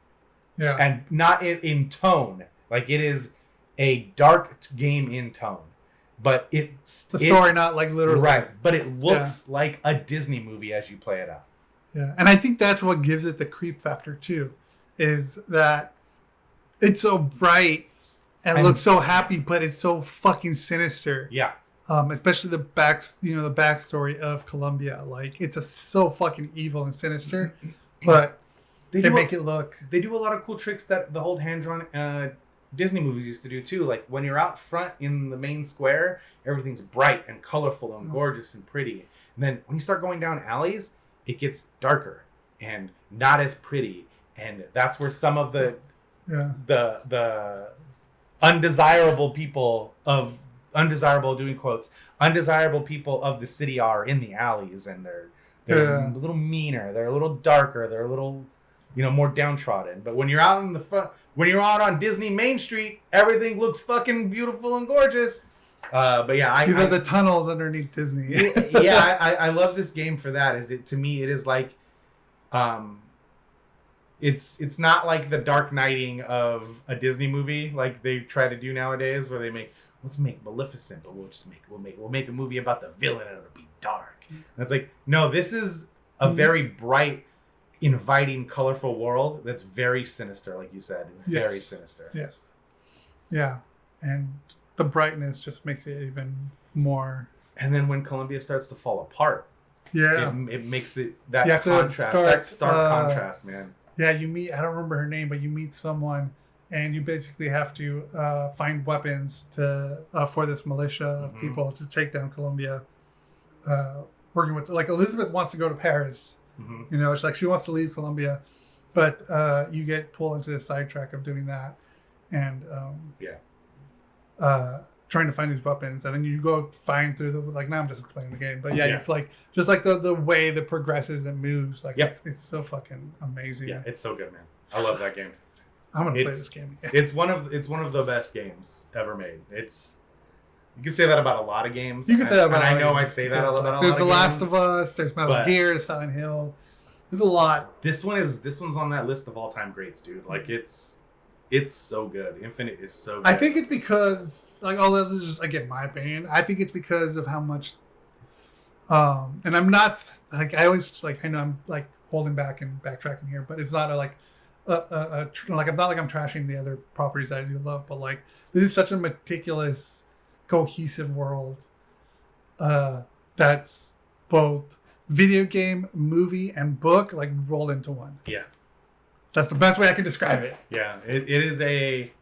Yeah. And not in tone. Like, it is a dark game in tone. But it's... The story, not like literally. Right. But it looks like a Disney movie as you play it out. Yeah. And I think that's what gives it the creep factor, too. Is that it's so bright and looks so happy, but it's so fucking sinister. Yeah. Especially the backstory of Columbia. Like, it's so fucking evil and sinister. But... They make it look... They do a lot of cool tricks that the old hand-drawn Disney movies used to do, too. Like, when you're out front in the main square, everything's bright and colorful and gorgeous and pretty. And then when you start going down alleys, it gets darker and not as pretty. And that's where some of the undesirable people of... doing quotes, undesirable people of the city are in the alleys. And they're a little meaner. They're a little darker. They're a little... more downtrodden. But when you're out in the front, when you're out on Disney Main Street, everything looks fucking beautiful and gorgeous. But yeah, these are the tunnels underneath Disney. I love this game for that. To me, it is like, it's not like the dark knighting of a Disney movie like they try to do nowadays, where let's make Maleficent, but we'll make a movie about the villain and it'll be dark. And it's like, no, this is a very bright, inviting, colorful world that's very sinister, like you said. Very sinister. Yes. Yeah. And the brightness just makes it even more. And then when Columbia starts to fall apart, it makes it that stark contrast, man. Yeah, you meet, I don't remember her name, but you meet someone and you basically have to find weapons for this militia of people to take down Columbia. Working with, like, Elizabeth wants to go to Paris. It's like she wants to leave Columbia, but you get pulled into the sidetrack of doing that, and trying to find these weapons, and then you go find through now I'm just explaining the game, but it's like just like the way that progresses and moves, like it's so fucking amazing. Yeah, it's so good, man. I love that game. I'm gonna play this game again. It's one of the best games ever made. You can say that about a lot of games. You can say that about. And I know I say that about a lot of games. There's The Last of Us. There's Metal Gear. Silent Hill. There's a lot. This one's on that list of all-time greats, dude. Like, it's so good. Infinite is so good. I think it's because, like, this is just, again, my opinion. I think it's because of how much. And I'm not like, I always, like, I know I'm like holding back and backtracking here, but it's not like I'm not like I'm trashing the other properties that I do love, but like this is such a meticulous, cohesive world that's both video game, movie, and book, like, rolled into one. Yeah, that's the best way I can describe it. Yeah, it is a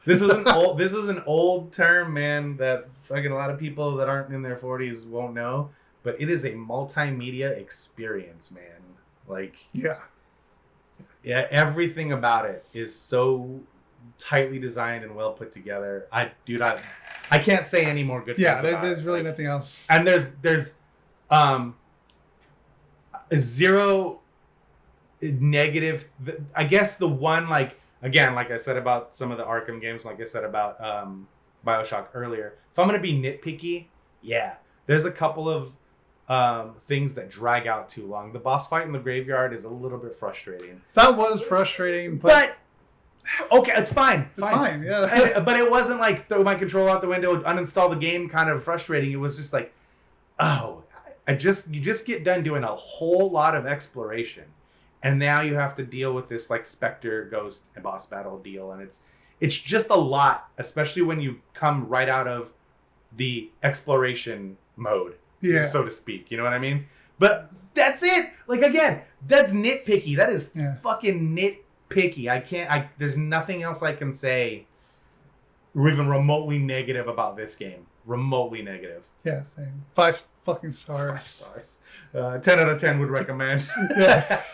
this is an old term, man, that fucking a lot of people that aren't in their 40s won't know, but it is a multimedia experience, man. Like, yeah, everything about it is so tightly designed and well put together. I can't say any more good things. Yeah, there's really nothing else. And there's zero negative. I guess the one, like, again, like I said about some of the Arkham games, like I said about BioShock earlier, if I'm gonna be nitpicky, there's a couple of things that drag out too long. The boss fight in the graveyard is a little bit frustrating. That was frustrating, but okay, it's fine. It's fine, yeah. But it wasn't like throw my controller out the window, uninstall the game kind of frustrating. It was just like, you just get done doing a whole lot of exploration, and now you have to deal with this, like, Spectre Ghost and boss battle deal, and it's just a lot, especially when you come right out of the exploration mode, so to speak. You know what I mean? But that's it. Like, again, that's nitpicky. That is fucking nitpicky. There's nothing else I can say even remotely negative about this game. Remotely negative. Yeah, same. 5 fucking stars. 5 stars. 10 out of 10 would recommend. Yes.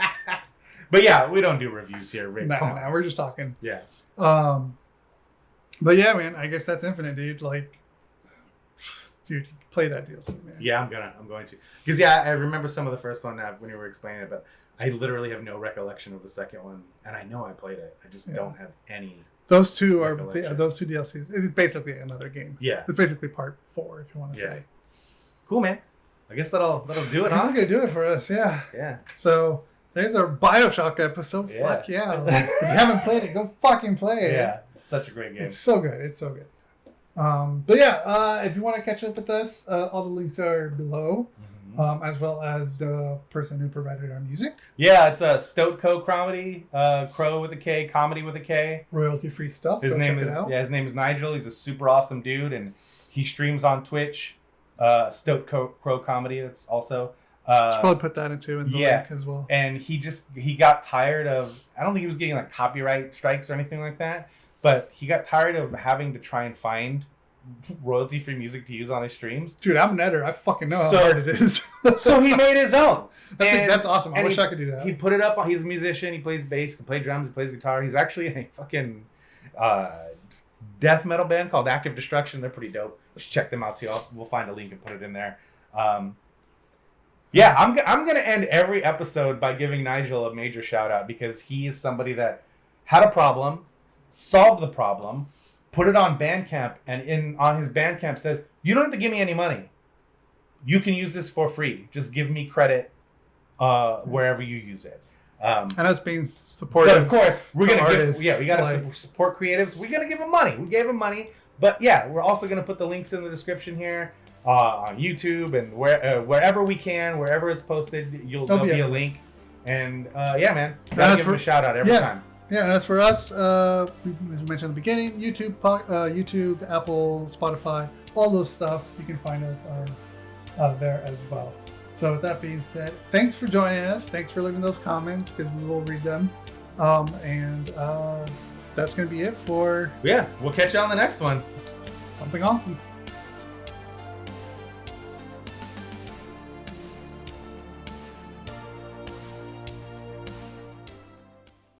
But yeah, we don't do reviews here, Rick. Come on. We're just talking. Yeah. But yeah, man, I guess that's Infinite, dude. Like, dude, play that DLC, man. Yeah, I'm going to. Because, I remember some of the first one when you were explaining it, but I literally have no recollection of the second one. And I know I played it. I just don't have any Those two are Recollection. those two DLCs. It's basically another game. Yeah. It's basically part 4, if you want to Yeah. say. Cool, man. I guess that'll do it, This huh? is gonna do it for us. Yeah. Yeah. So there's our BioShock episode. Yeah. Fuck yeah! Like, if you haven't played it, go fucking play it. Yeah. It's such a great game. It's so good. It's so good. But yeah, if you want to catch up with us, all the links are below, as well as the person who provided our music. Yeah, it's a Stoat Krow Komedy, Crow with a K, comedy with a K. Royalty free stuff. His Go name check is it out. his name is Nigel. He's a super awesome dude, and he streams on Twitch. Stoat Krow Komedy. That's also. Should probably put that in the yeah. link as well. And he got tired of. I don't think he was getting like copyright strikes or anything like that, but he got tired of having to try and find royalty free music to use on his streams. Dude, I'm an editor. I fucking know how hard it is. So he made his own. That's awesome. I wish he, I could do that. He put it up. He's a musician. He plays bass. He can play drums. He plays guitar. He's actually in a fucking death metal band called Active Destruction. They're pretty dope. Let's check them out too. We'll find a link and put it in there. Yeah, I'm gonna end every episode by giving Nigel a major shout out because he is somebody that had a problem, solved the problem, put it on Bandcamp, and on his Bandcamp says, "You don't have to give me any money. You can use this for free. Just give me credit wherever you use it." And that's being supportive. But of course, we're gonna artists, we gotta support creatives. We're gonna give them money. We gave them money, but yeah, we're also gonna put the links in the description here on YouTube and wherever we can, wherever it's posted, there'll be a link. And yeah, man, gotta give them a shout out every time. Yeah, and as for us, as we mentioned in the beginning, YouTube, Apple, Spotify, all those stuff, you can find us there as well. So with that being said, thanks for joining us. Thanks for leaving those comments because we will read them. And that's going to be it for... Yeah, we'll catch you on the next one. Something awesome.